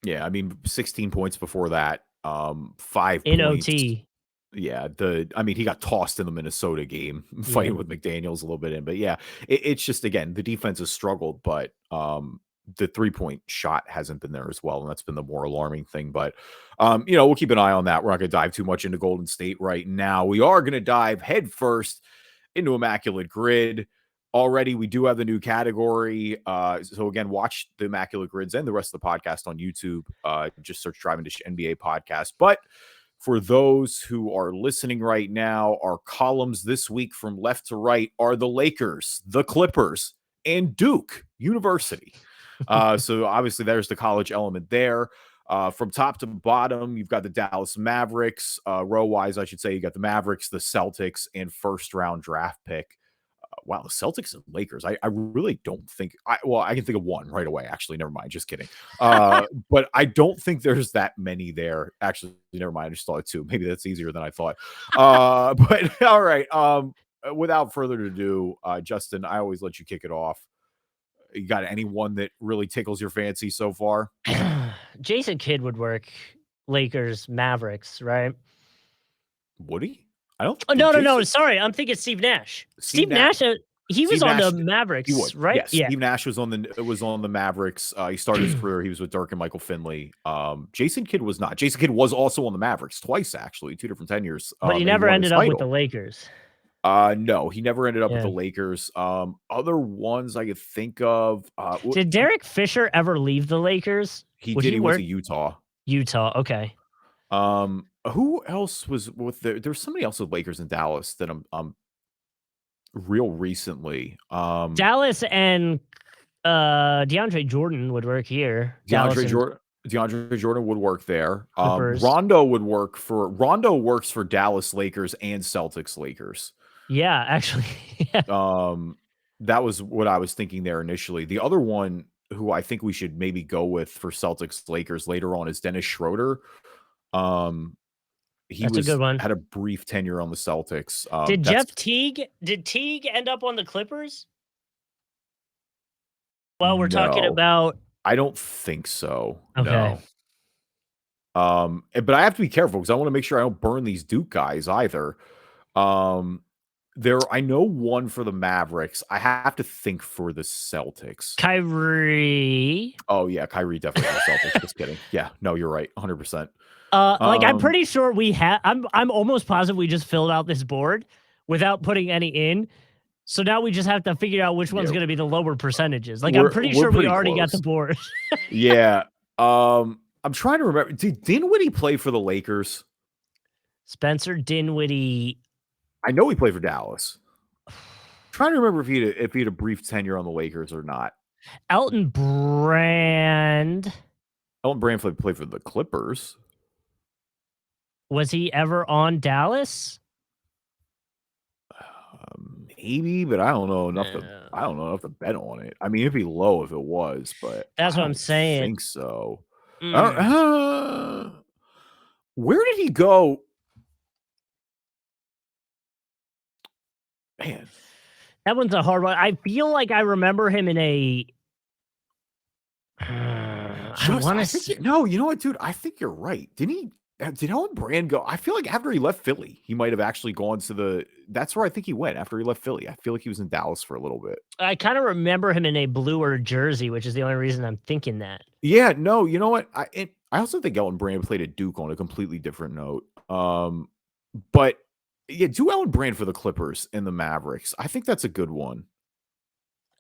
Yeah, I mean, 16 points before that, 5 in points. OT. Yeah, he got tossed in the Minnesota game, fighting with McDaniels a little bit in, but yeah, it's just, again, the defense has struggled, but the 3-point shot hasn't been there as well, and that's been the more alarming thing. But we'll keep an eye on that. We're not going to dive too much into Golden State right now. We are going to dive headfirst into Immaculate Grid. Already, we do have the new category. So again, watch the Immaculate Grids and the rest of the podcast on YouTube. Just search Driving Dish NBA podcast. But for those who are listening right now, our columns this week from left to right are the Lakers, the Clippers, and Duke University. So obviously there's the college element there. From top to bottom, you've got the Dallas Mavericks. Row-wise, I should say, you got the Mavericks, the Celtics, and first-round draft pick. Wow, the Celtics and Lakers. I really don't think I can think of one right away. Actually, never mind. Just kidding. But I don't think there's that many there. Actually, never mind. I just thought two. Maybe that's easier than I thought. But all right. Without further ado, Justin, I always let you kick it off. You got anyone that really tickles your fancy so far? Jason Kidd would work. Lakers, Mavericks, right? Would he? I don't. Oh, no. Sorry, I'm thinking Steve Nash. Steve Nash. He was on the Mavericks, right? Yes, yeah. Steve Nash was on the Mavericks. He started his career. He was with Dirk and Michael Finley. Jason Kidd was not. Jason Kidd was also on the Mavericks twice, actually, 2 different tenures. But he never ended up with the Lakers. No, he never ended up with the Lakers. Other ones I could think of. Did Derek Fisher ever leave the Lakers? He did. He went to Utah. Utah. Okay. Who else was with there's somebody else with Lakers in Dallas that I'm real recently. Dallas and DeAndre Jordan would work here. DeAndre Jordan would work there. Rondo works for Dallas Lakers and Celtics Lakers. Yeah, actually. That was what I was thinking there initially. The other one who I think we should maybe go with for Celtics Lakers later on is Dennis Schroeder. That's a good one. Had a brief tenure on the Celtics. Did Teague end up on the Clippers? Well, we're talking about. I don't think so. Okay. No. But I have to be careful because I want to make sure I don't burn these Duke guys either. I know one for the Mavericks. I have to think for the Celtics. Kyrie. Oh yeah, Kyrie definitely for the Celtics. Just kidding. Yeah, no, you're right, 100%. I'm pretty sure we have. I'm almost positive we just filled out this board without putting any in. So now we just have to figure out which one's going to be the lower percentages. Like I'm pretty sure we already got the board. Yeah. I'm trying to remember. Did Dinwiddie play for the Lakers? Spencer Dinwiddie. I know he played for Dallas. I'm trying to remember if he had a brief tenure on the Lakers or not. Elton Brand played for the Clippers. Was he ever on Dallas? Maybe, but I don't know enough to bet on it. I mean, it'd be low if it was, but that's what I'm saying. I think so. Where did he go? Man, that one's a hard one. I feel like I remember him in a. No, you know what, dude? I think you're right. Did Elton Brand go? I feel like after he left Philly, he might have actually gone to that's where I think he went after he left Philly. I feel like he was in Dallas for a little bit. I kind of remember him in a bluer jersey, which is the only reason I'm thinking that. Yeah, no, you know what? I also think Elton Brand played at Duke on a completely different note. But yeah, do Elton Brand for the Clippers and the Mavericks. I think that's a good one.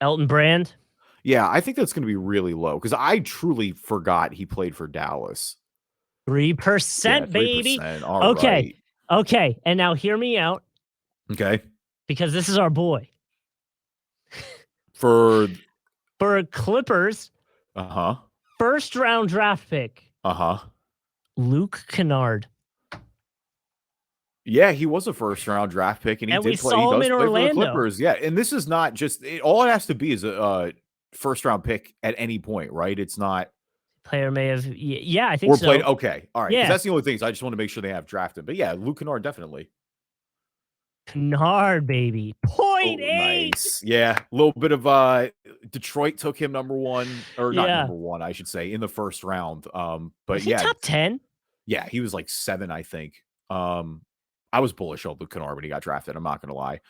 Elton Brand? Yeah, I think that's going to be really low because I truly forgot he played for Dallas. 3%, baby. 3%. All okay. right. Okay. And now hear me out. Okay. Because this is our boy. For Clippers. First round draft pick. Luke Kennard. Yeah, he was a first round draft pick, and he did play. He does play for the Clippers. Yeah, and this is not just all it has to be is a first round pick at any point, right? It's not player may have. Yeah, I think or so. played. Okay, all right. Yeah, that's the only things I just want to make sure they have drafted. But yeah, Luke Kennard definitely. Kennard, baby. 0.8. Nice. Yeah, a little bit of Detroit took him number one, or not number one, I should say, in the first round. But was he top 10? Yeah, he was like 7, I think. I was bullish on Luke Kennard when he got drafted. I'm not going to lie.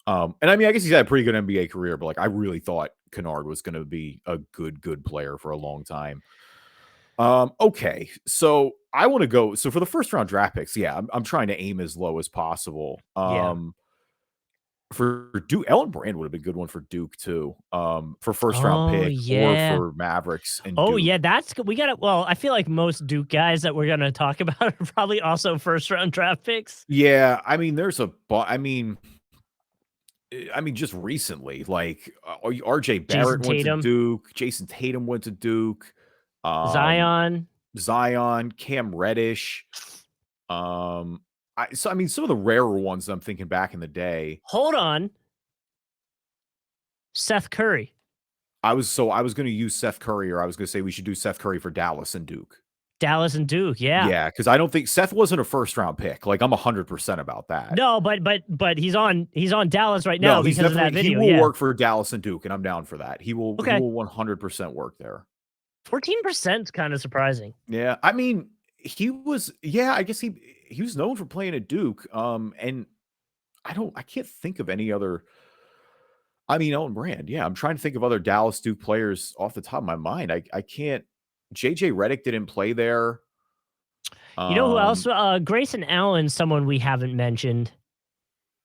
And I mean, I guess he's had a pretty good NBA career, but like I really thought Kennard was going to be a good player for a long time. Okay, so I want to go. So for the first round draft picks, yeah, I'm trying to aim as low as possible. For Duke, Elton Brand would have been a good one for Duke too. For first round pick or for Mavericks. And Duke. Yeah, that's we got it. Well, I feel like most Duke guys that we're gonna talk about are probably also first round draft picks. Yeah, I mean, there's a. I mean, just recently, like RJ Barrett went to Duke, Jason Tatum went to Duke, Zion, Cam Reddish. So I mean, some of the rarer ones I'm thinking back in the day. Hold on, Seth Curry. I was going to use Seth Curry, or I was going to say we should do Seth Curry for Dallas and Duke. Dallas and Duke, yeah. Yeah, because I don't think Seth wasn't a first round pick. Like I'm 100% about that. No, but he's on Dallas right now because of that video. He will work for Dallas and Duke, and I'm down for that. He will 100% work there. 14% is kind of surprising. Yeah, I mean, he was. Yeah, I guess he was known for playing at Duke. And I can't think of any other. I mean, Elton Brand. Yeah, I'm trying to think of other Dallas Duke players off the top of my mind. I can't. JJ Redick didn't play there. You know who else? Grayson Allen, someone we haven't mentioned.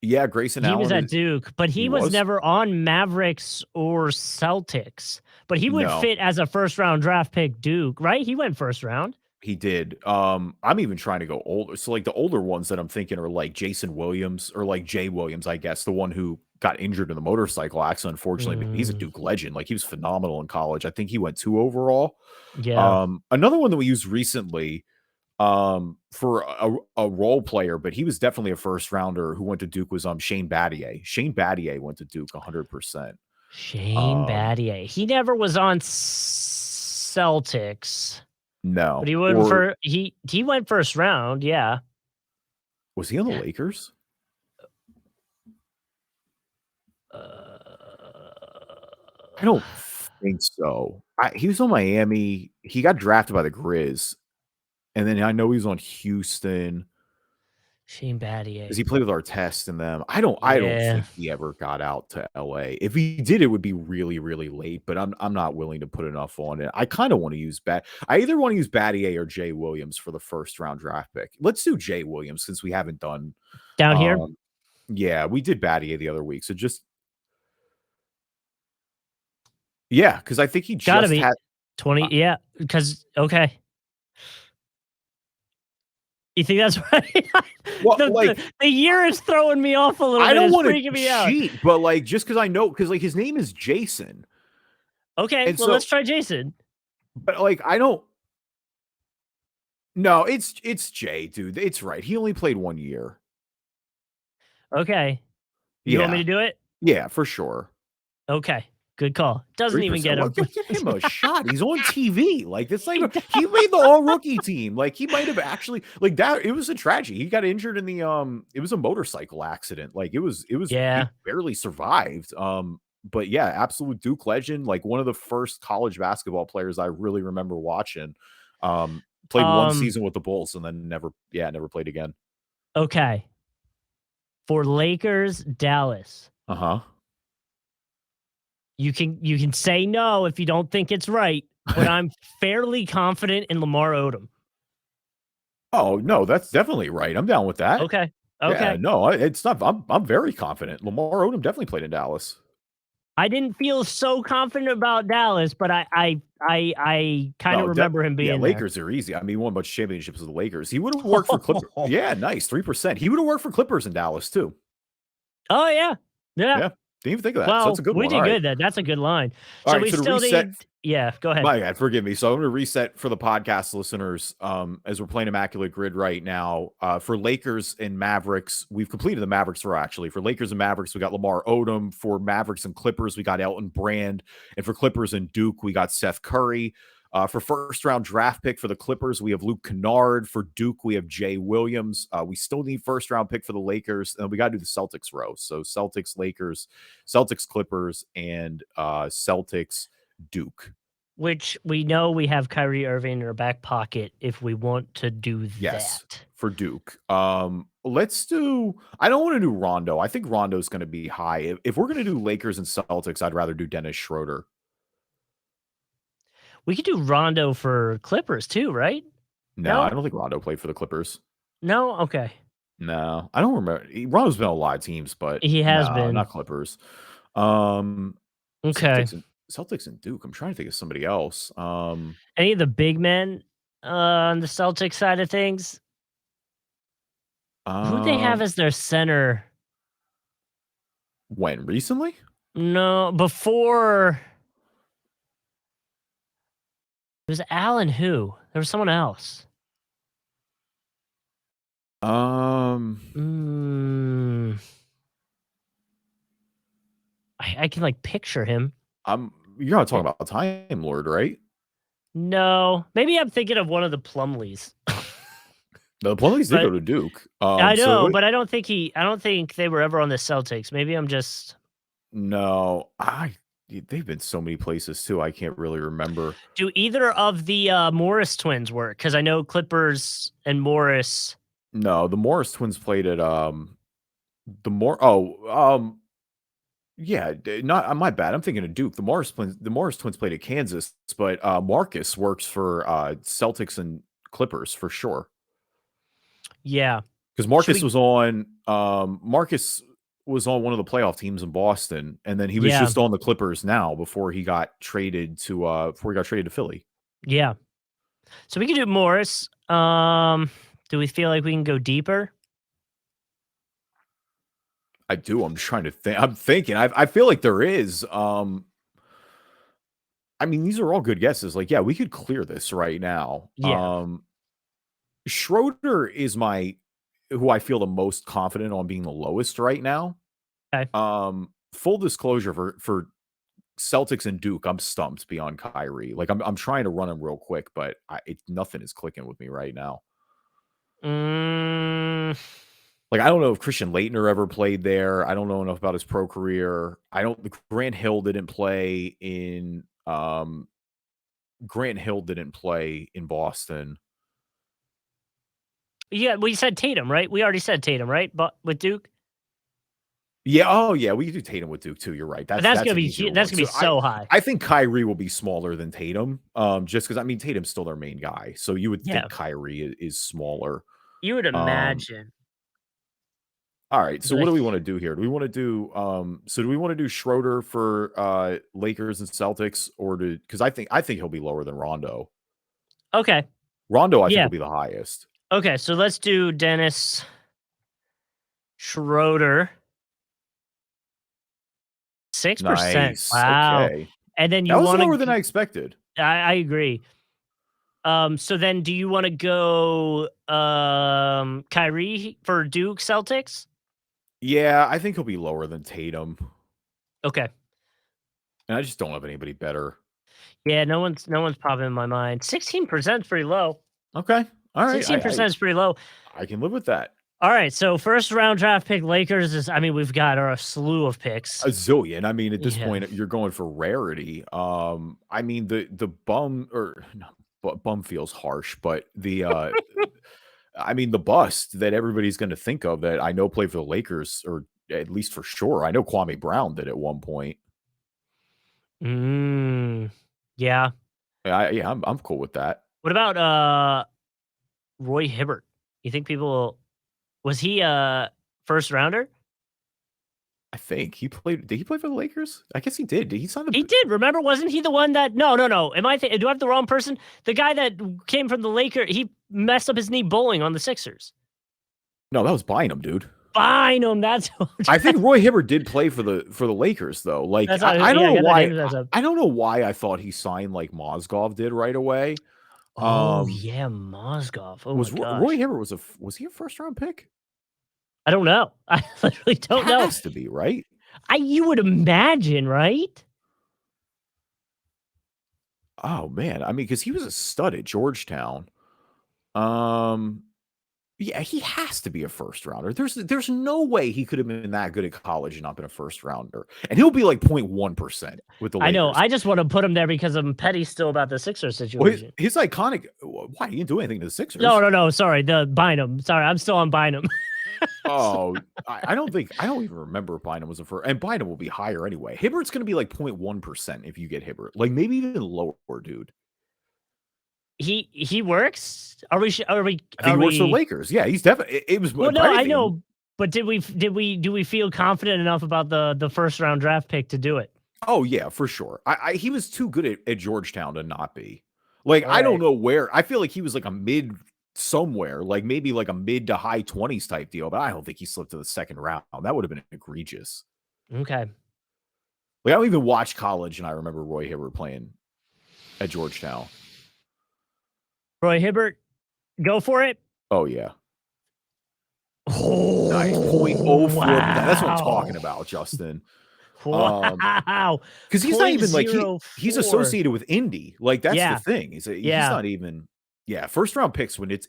Yeah, Grayson Allen. He was at Duke, but he was never on Mavericks or Celtics. But he would fit as a first round draft pick Duke, right? He went first round. He did. I'm even trying to go older. So like the older ones that I'm thinking are like Jason Williams or like Jay Williams, I guess, the one who got injured in the motorcycle accident. Unfortunately, but he's a Duke legend. Like he was phenomenal in college. I think he went 2 overall. Yeah. Another one that we used recently for a role player, but he was definitely a first rounder who went to Duke was Shane Battier. Shane Battier went to Duke 100%. Shane Battier. He never was on Celtics. No, but he went he went first round. Yeah, was he on the Lakers? I don't think so. He was on Miami. He got drafted by the Grizz, and then I know he was on Houston. Shane Battier. Because he played with Artest and them. I don't think he ever got out to LA. If he did, it would be really, really late. But I'm not willing to put enough on it. I kind of want to use I either want to use Battier or Jay Williams for the first round draft pick. Let's do Jay Williams since we haven't done down here. Yeah, we did Battier the other week. So just because I think he just had 20. Yeah, because okay. You think that's right? Well, the year is throwing me off a little bit. I don't want to cheat, but like just because I know, because like his name is Jason. Okay, and well, let's try Jason. But like I don't. No, it's Jay, dude. It's right. He only played 1 year. Okay. You want me to do it? Yeah, for sure. Okay. Good call. Doesn't even get him. Give him a shot. He's on TV. Like it's like he made the all rookie team. Like he might have actually like that. It was a tragedy. He got injured in the it was a motorcycle accident. Like it was he barely survived. But yeah, absolute Duke legend. Like one of the first college basketball players I really remember watching. Played 1 season with the Bulls and then never played again. Okay. For Lakers, Dallas. Uh-huh. You can say no if you don't think it's right, but I'm fairly confident in Lamar Odom. Oh, no, that's definitely right. I'm down with that. Okay. Yeah, Okay. no, it's not. I'm very confident. Lamar Odom definitely played in Dallas. I didn't feel so confident about Dallas, but I kind of No, remember him yeah, being there. Lakers are easy. I mean, he won a bunch of championships with the Lakers. He would have worked for Clippers. Yeah, nice, 3%. He would have worked for Clippers in Dallas too. Oh yeah. Yeah. Yeah, didn't even think of that. So that's Well, a good we one. All did right, good then. That's a good line. all So right. we So to still reset, need yeah, go ahead. my God, forgive me. So I'm going to reset for the podcast listeners. As we're playing Immaculate Grid right now, for Lakers and Mavericks, we've completed the Mavericks row actually. For Lakers and Mavericks, we got Lamar Odom. For Mavericks and Clippers, we got Elton Brand, and for Clippers and Duke, we got Seth Curry. For first round draft pick for the Clippers, we have Luke Kennard. For Duke, we have Jay Williams. We still need first round pick for the Lakers, and we got to do the Celtics row. So Celtics, Lakers, Celtics, Clippers, and Celtics, Duke. Which we know we have Kyrie Irving in our back pocket if we want to do Yes, that. for Duke. Let's do. I don't want to do Rondo. I think Rondo's going to be high. If we're going to do Lakers and Celtics, I'd rather do Dennis Schroeder. We could do Rondo for Clippers too, right? No, I don't think Rondo played for the Clippers. No? Okay. No, I don't remember. Rondo's been on a lot of teams, but He has been. not Clippers. Okay. Celtics and Duke. I'm trying to think of somebody else. Any of the big men on the Celtics side of things? Who they have as their center? When recently? No, before. It was Allen who? There was someone else. I can like picture him. You're not talking about Time Lord, right? No, maybe I'm thinking of one of the Plumleys. The Plumleys did go to Duke. I know, but I don't think they were ever on the Celtics. Maybe I'm just. No, they've been so many places too. I can't really remember. Do either of the Morris twins work? Because I know Clippers and Morris. No, the Morris twins played at yeah, not my bad. I'm thinking of Duke. The Morris twins played at Kansas, but Marcus works for Celtics and Clippers for sure. Yeah, because Marcus was on one of the playoff teams in Boston, and then he was just on the Clippers now before he got traded to Philly. Yeah, so we can do Morris. Do we feel like we can go deeper? I do. I'm just trying to think. I'm thinking. I feel like there is. I mean, these are all good guesses. Like, yeah, we could clear this right now. Yeah. Schroeder is who I feel the most confident on being the lowest right now. Okay. Full disclosure for Celtics and Duke, I'm stumped beyond Kyrie. Like, I'm trying to run him real quick, but nothing is clicking with me right now. Like, I don't know if Christian Laettner ever played there. I don't know enough about his pro career. Grant Hill didn't play in Boston. Yeah, we said Tatum, right? We already said Tatum, right? But with Duke. Yeah. Oh, yeah. We could do Tatum with Duke too. You're right. That's gonna be so high. I think Kyrie will be smaller than Tatum. Just because Tatum's still their main guy, so you would think Kyrie is smaller. You would imagine. All right. So what do we want to do here? Do we want to do do we want to do Schroeder for Lakers and Celtics, or because I think he'll be lower than Rondo. Okay. Rondo, I think will be the highest. Okay, so let's do Dennis Schroeder. 6%. Nice. Wow. Okay. And then that was lower than I expected. I agree. So then do you want to go Kyrie for Duke Celtics? Yeah, I think he'll be lower than Tatum. Okay. And I just don't have anybody better. Yeah, no one's popping in my mind. 16% is pretty low. Okay. All right. 16% is pretty low. I can live with that. All right. So first round draft pick Lakers is, we've got a slew of picks. A zillion. At this point, you're going for rarity. The bum feels harsh, but the I mean, the bust that everybody's going to think of that I know played for the Lakers, or at least for sure. I know Kwame Brown did at one point. Yeah. I'm cool with that. What about Roy Hibbert? You think people was he a first rounder? I think he played. Did he play for the Lakers? I guess he did. Did he sign the? He did. Remember, wasn't he the one that? No. Am I? Do I have the wrong person? The guy that came from the Lakers, he messed up his knee bowling on the Sixers. No, that was Bynum, dude. Bynum. That's. I think Roy Hibbert did play for the Lakers though. Like I don't know why. I don't know why I thought he signed like Mozgov did right away. Oh yeah, Mozgov. Oh my gosh. Roy Hibbert was he a first round pick? I don't know. I literally don't know. Has to be, right? You would imagine, right? Oh man, I mean, because he was a stud at Georgetown. Yeah, he has to be a first rounder. There's no way he could have been that good at college and not been a first rounder. And he'll be like 0.1% with the Lakers. I know. I just want to put him there because I'm petty still about the Sixers situation. Well, his iconic. Why he didn't do anything to the Sixers? No. Sorry, the Bynum. Sorry, I'm still on Bynum. Oh, I don't even remember Bynum was a first, and Bynum will be higher anyway. Hibbert's going to be like 0.1% if you get Hibbert, like maybe even lower, dude. He works. Are we? I think he works for the Lakers. Yeah, he's definitely. It was. Well, no, I know, but do we feel confident enough about the first round draft pick to do it? Oh yeah, for sure. He was too good at Georgetown to not be. Like I don't know where. I feel like he was like a mid somewhere, like maybe like a mid to high 20s type deal, but I don't think he slipped to the second round. That would have been egregious. Okay. Like I don't even watch college, and I remember Roy Hibbert playing at Georgetown. Roy Hibbert, go for it. Oh yeah. Oh, nice. 0.04. Wow. That's what I'm talking about, Justin. Wow. Because he's not even like he's associated with Indy. Like that's the thing. He's not even. Yeah, first round picks when it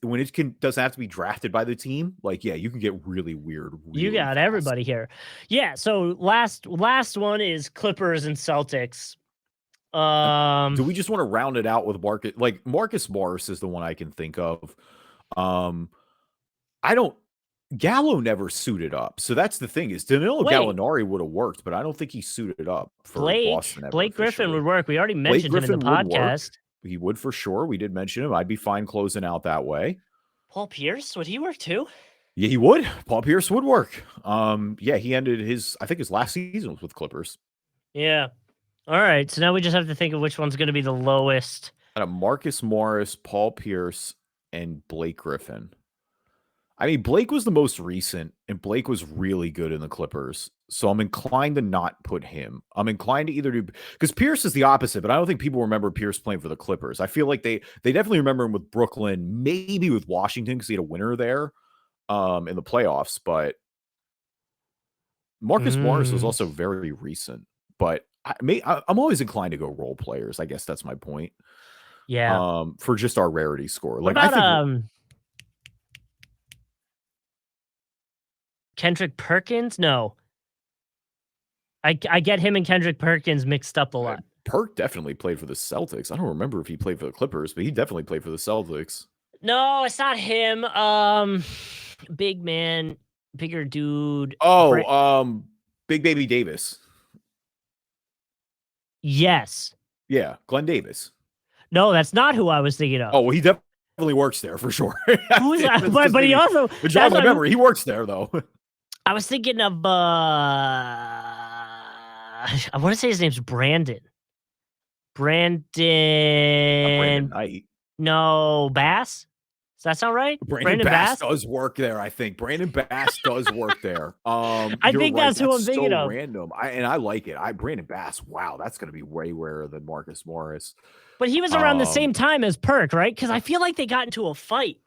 doesn't have to be drafted by the team. Like, yeah, you can get really weird. You got everybody here. Yeah. So last one is Clippers and Celtics. Do we just want to round it out with Marcus Morris is the one I can think of. Gallo never suited up. So that's the thing is Danilo Gallinari would have worked, but I don't think he suited up for Boston. Blake Griffin would work. We already mentioned him in the podcast. He would for sure. We did mention him. I'd be fine closing out that way. Paul Pierce, would he work too? Yeah, he would. Paul Pierce would work. Yeah, he ended his last season was with Clippers. Yeah. All right. So now we just have to think of which one's going to be the lowest. Marcus Morris, Paul Pierce, and Blake Griffin. I mean, Blake was the most recent, and Blake was really good in the Clippers. So I'm inclined to not put him. I'm inclined to either do because Pierce is the opposite, but I don't think people remember Pierce playing for the Clippers. I feel like they definitely remember him with Brooklyn, maybe with Washington because he had a winner there in the playoffs. But Marcus Morris was also very recent. But I'm always inclined to go role players. I guess that's my point. Yeah. For just our rarity score. Like I think. Kendrick Perkins? No. I get him and Kendrick Perkins mixed up a lot. Perk definitely played for the Celtics. I don't remember if he played for the Clippers, but he definitely played for the Celtics. No, it's not him. Big man, bigger dude. Oh, Big Baby Davis. Yes. Yeah, Glenn Davis. No, that's not who I was thinking of. Oh, well, he definitely works there for sure. Who's that? But he also job my memory. He works there though. I was thinking of I want to say his name's Brandon. Brandon Knight. No, Bass? Does that sound right? Brandon Bass does work there, I think. Brandon Bass does work there. I think that's who I'm thinking of. Random. I like it. Brandon Bass, wow, that's going to be way rarer than Marcus Morris. But he was around the same time as Perk, right? Because I feel like they got into a fight.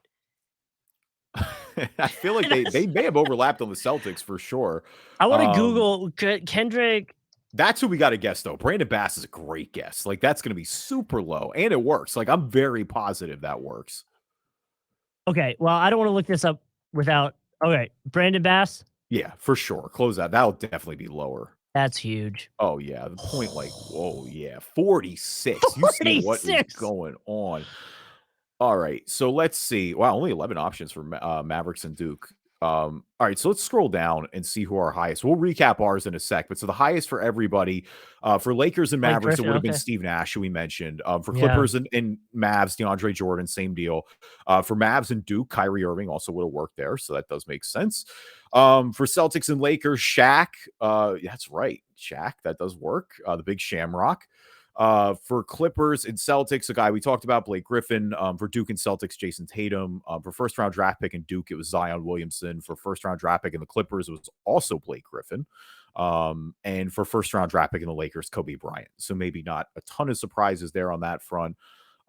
I feel like they may have overlapped on the Celtics for sure. I want to Google Kendrick. That's who we got to guess, though. Brandon Bass is a great guess. Like, that's going to be super low, and it works. Like, I'm very positive that works. Okay, well, I don't want to look this up without... Okay, Brandon Bass? Yeah, for sure. Close out. That'll definitely be lower. That's huge. Oh, yeah. The point, like, whoa, yeah. 46. You see what is going on. All right, so let's see. Wow, only 11 options for Mavericks and Duke. All right, so let's scroll down and see who our highest. We'll recap ours in a sec, but so the highest for everybody, for Lakers and Blake Mavericks, Griffin, it would have been okay. Steve Nash, who we mentioned. For Yeah. Clippers and Mavs, DeAndre Jordan, same deal. For Mavs and Duke, Kyrie Irving also would have worked there, so that does make sense. For Celtics and Lakers, Shaq. That's right, Shaq. That does work. The big Shamrock. For Clippers and Celtics, a guy we talked about, Blake Griffin. For Duke and Celtics, Jason Tatum. For first round draft pick in Duke, it was Zion Williamson. For first round draft pick in the Clippers, it was also Blake Griffin. And for first round draft pick in the Lakers, Kobe Bryant. So maybe not a ton of surprises there on that front.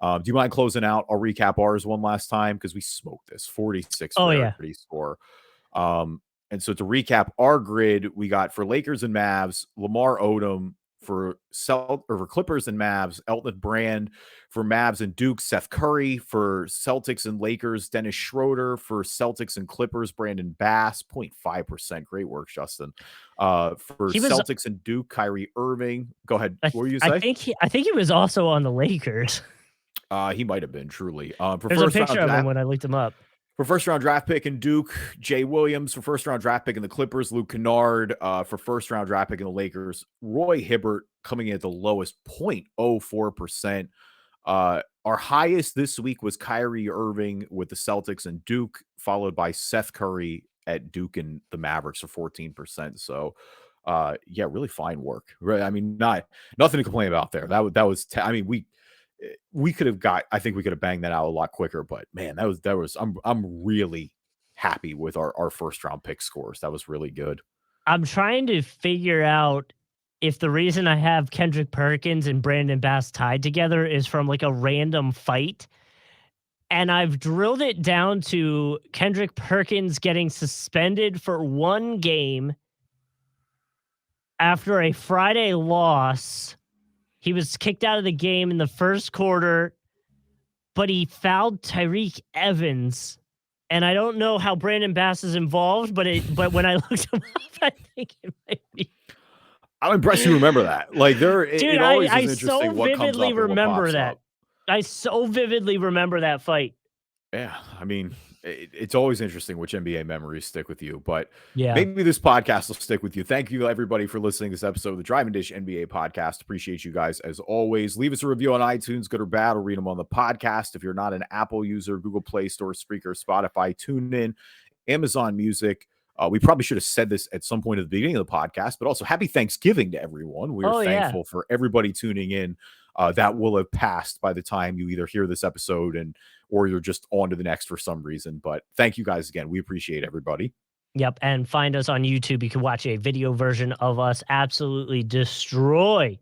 Do you mind closing out? I'll recap ours one last time because we smoked this 46 rarity score. And so to recap our grid, we got for Lakers and Mavs, Lamar Odom. For Clippers and Mavs, Elton Brand. For Mavs and Duke, Seth Curry. For Celtics and Lakers, Dennis Schroeder. For Celtics and Clippers, Brandon Bass, 0.5%. Great work, Justin. For Celtics and Duke, Kyrie Irving. Go ahead. What were you say? I think he was also on the Lakers. He might have been, truly. There's a picture of him when I looked him up. For first round draft pick in Duke, Jay Williams. For first round draft pick in the Clippers, Luke Kennard. For first round draft pick in the Lakers, Roy Hibbert, coming in at the lowest, 0.04%. Our highest this week was Kyrie Irving with the Celtics and Duke, followed by Seth Curry at Duke and the Mavericks for 14%. So yeah, really fine work. I mean, nothing to complain about there. That was I mean, we could have I think we could have banged that out a lot quicker, but man, I'm really happy with our first round pick scores. That was really good. I'm trying to figure out if the reason I have Kendrick Perkins and Brandon Bass tied together is from like a random fight. And I've drilled it down to Kendrick Perkins getting suspended for one game after a Friday loss. He was kicked out of the game in the first quarter, but he fouled Tyreke Evans. And I don't know how Brandon Bass is involved, but when I looked him up, I think it might be. I'm impressed you remember that. Like it always is interesting so what comes up and what pops up. I so vividly remember that fight. Yeah, I mean, it's always interesting which NBA memories stick with you, but yeah, maybe this podcast will stick with you. Thank you, everybody, for listening to this episode of the Drive and Dish NBA podcast. Appreciate you guys as always. Leave us a review on iTunes, good or bad. We'll read them on the podcast. If you're not an Apple user, Google Play Store, Spreaker, Spotify, TuneIn, Amazon Music. We probably should have said this at some point at the beginning of the podcast, but also happy Thanksgiving to everyone. We are thankful for everybody tuning in. That will have passed by the time you either hear this episode or you're just on to the next for some reason. But thank you guys again. We appreciate everybody. Yep. And find us on YouTube. You can watch a video version of us absolutely destroy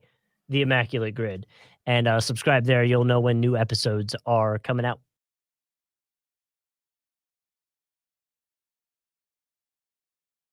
the Immaculate Grid. And subscribe there. You'll know when new episodes are coming out.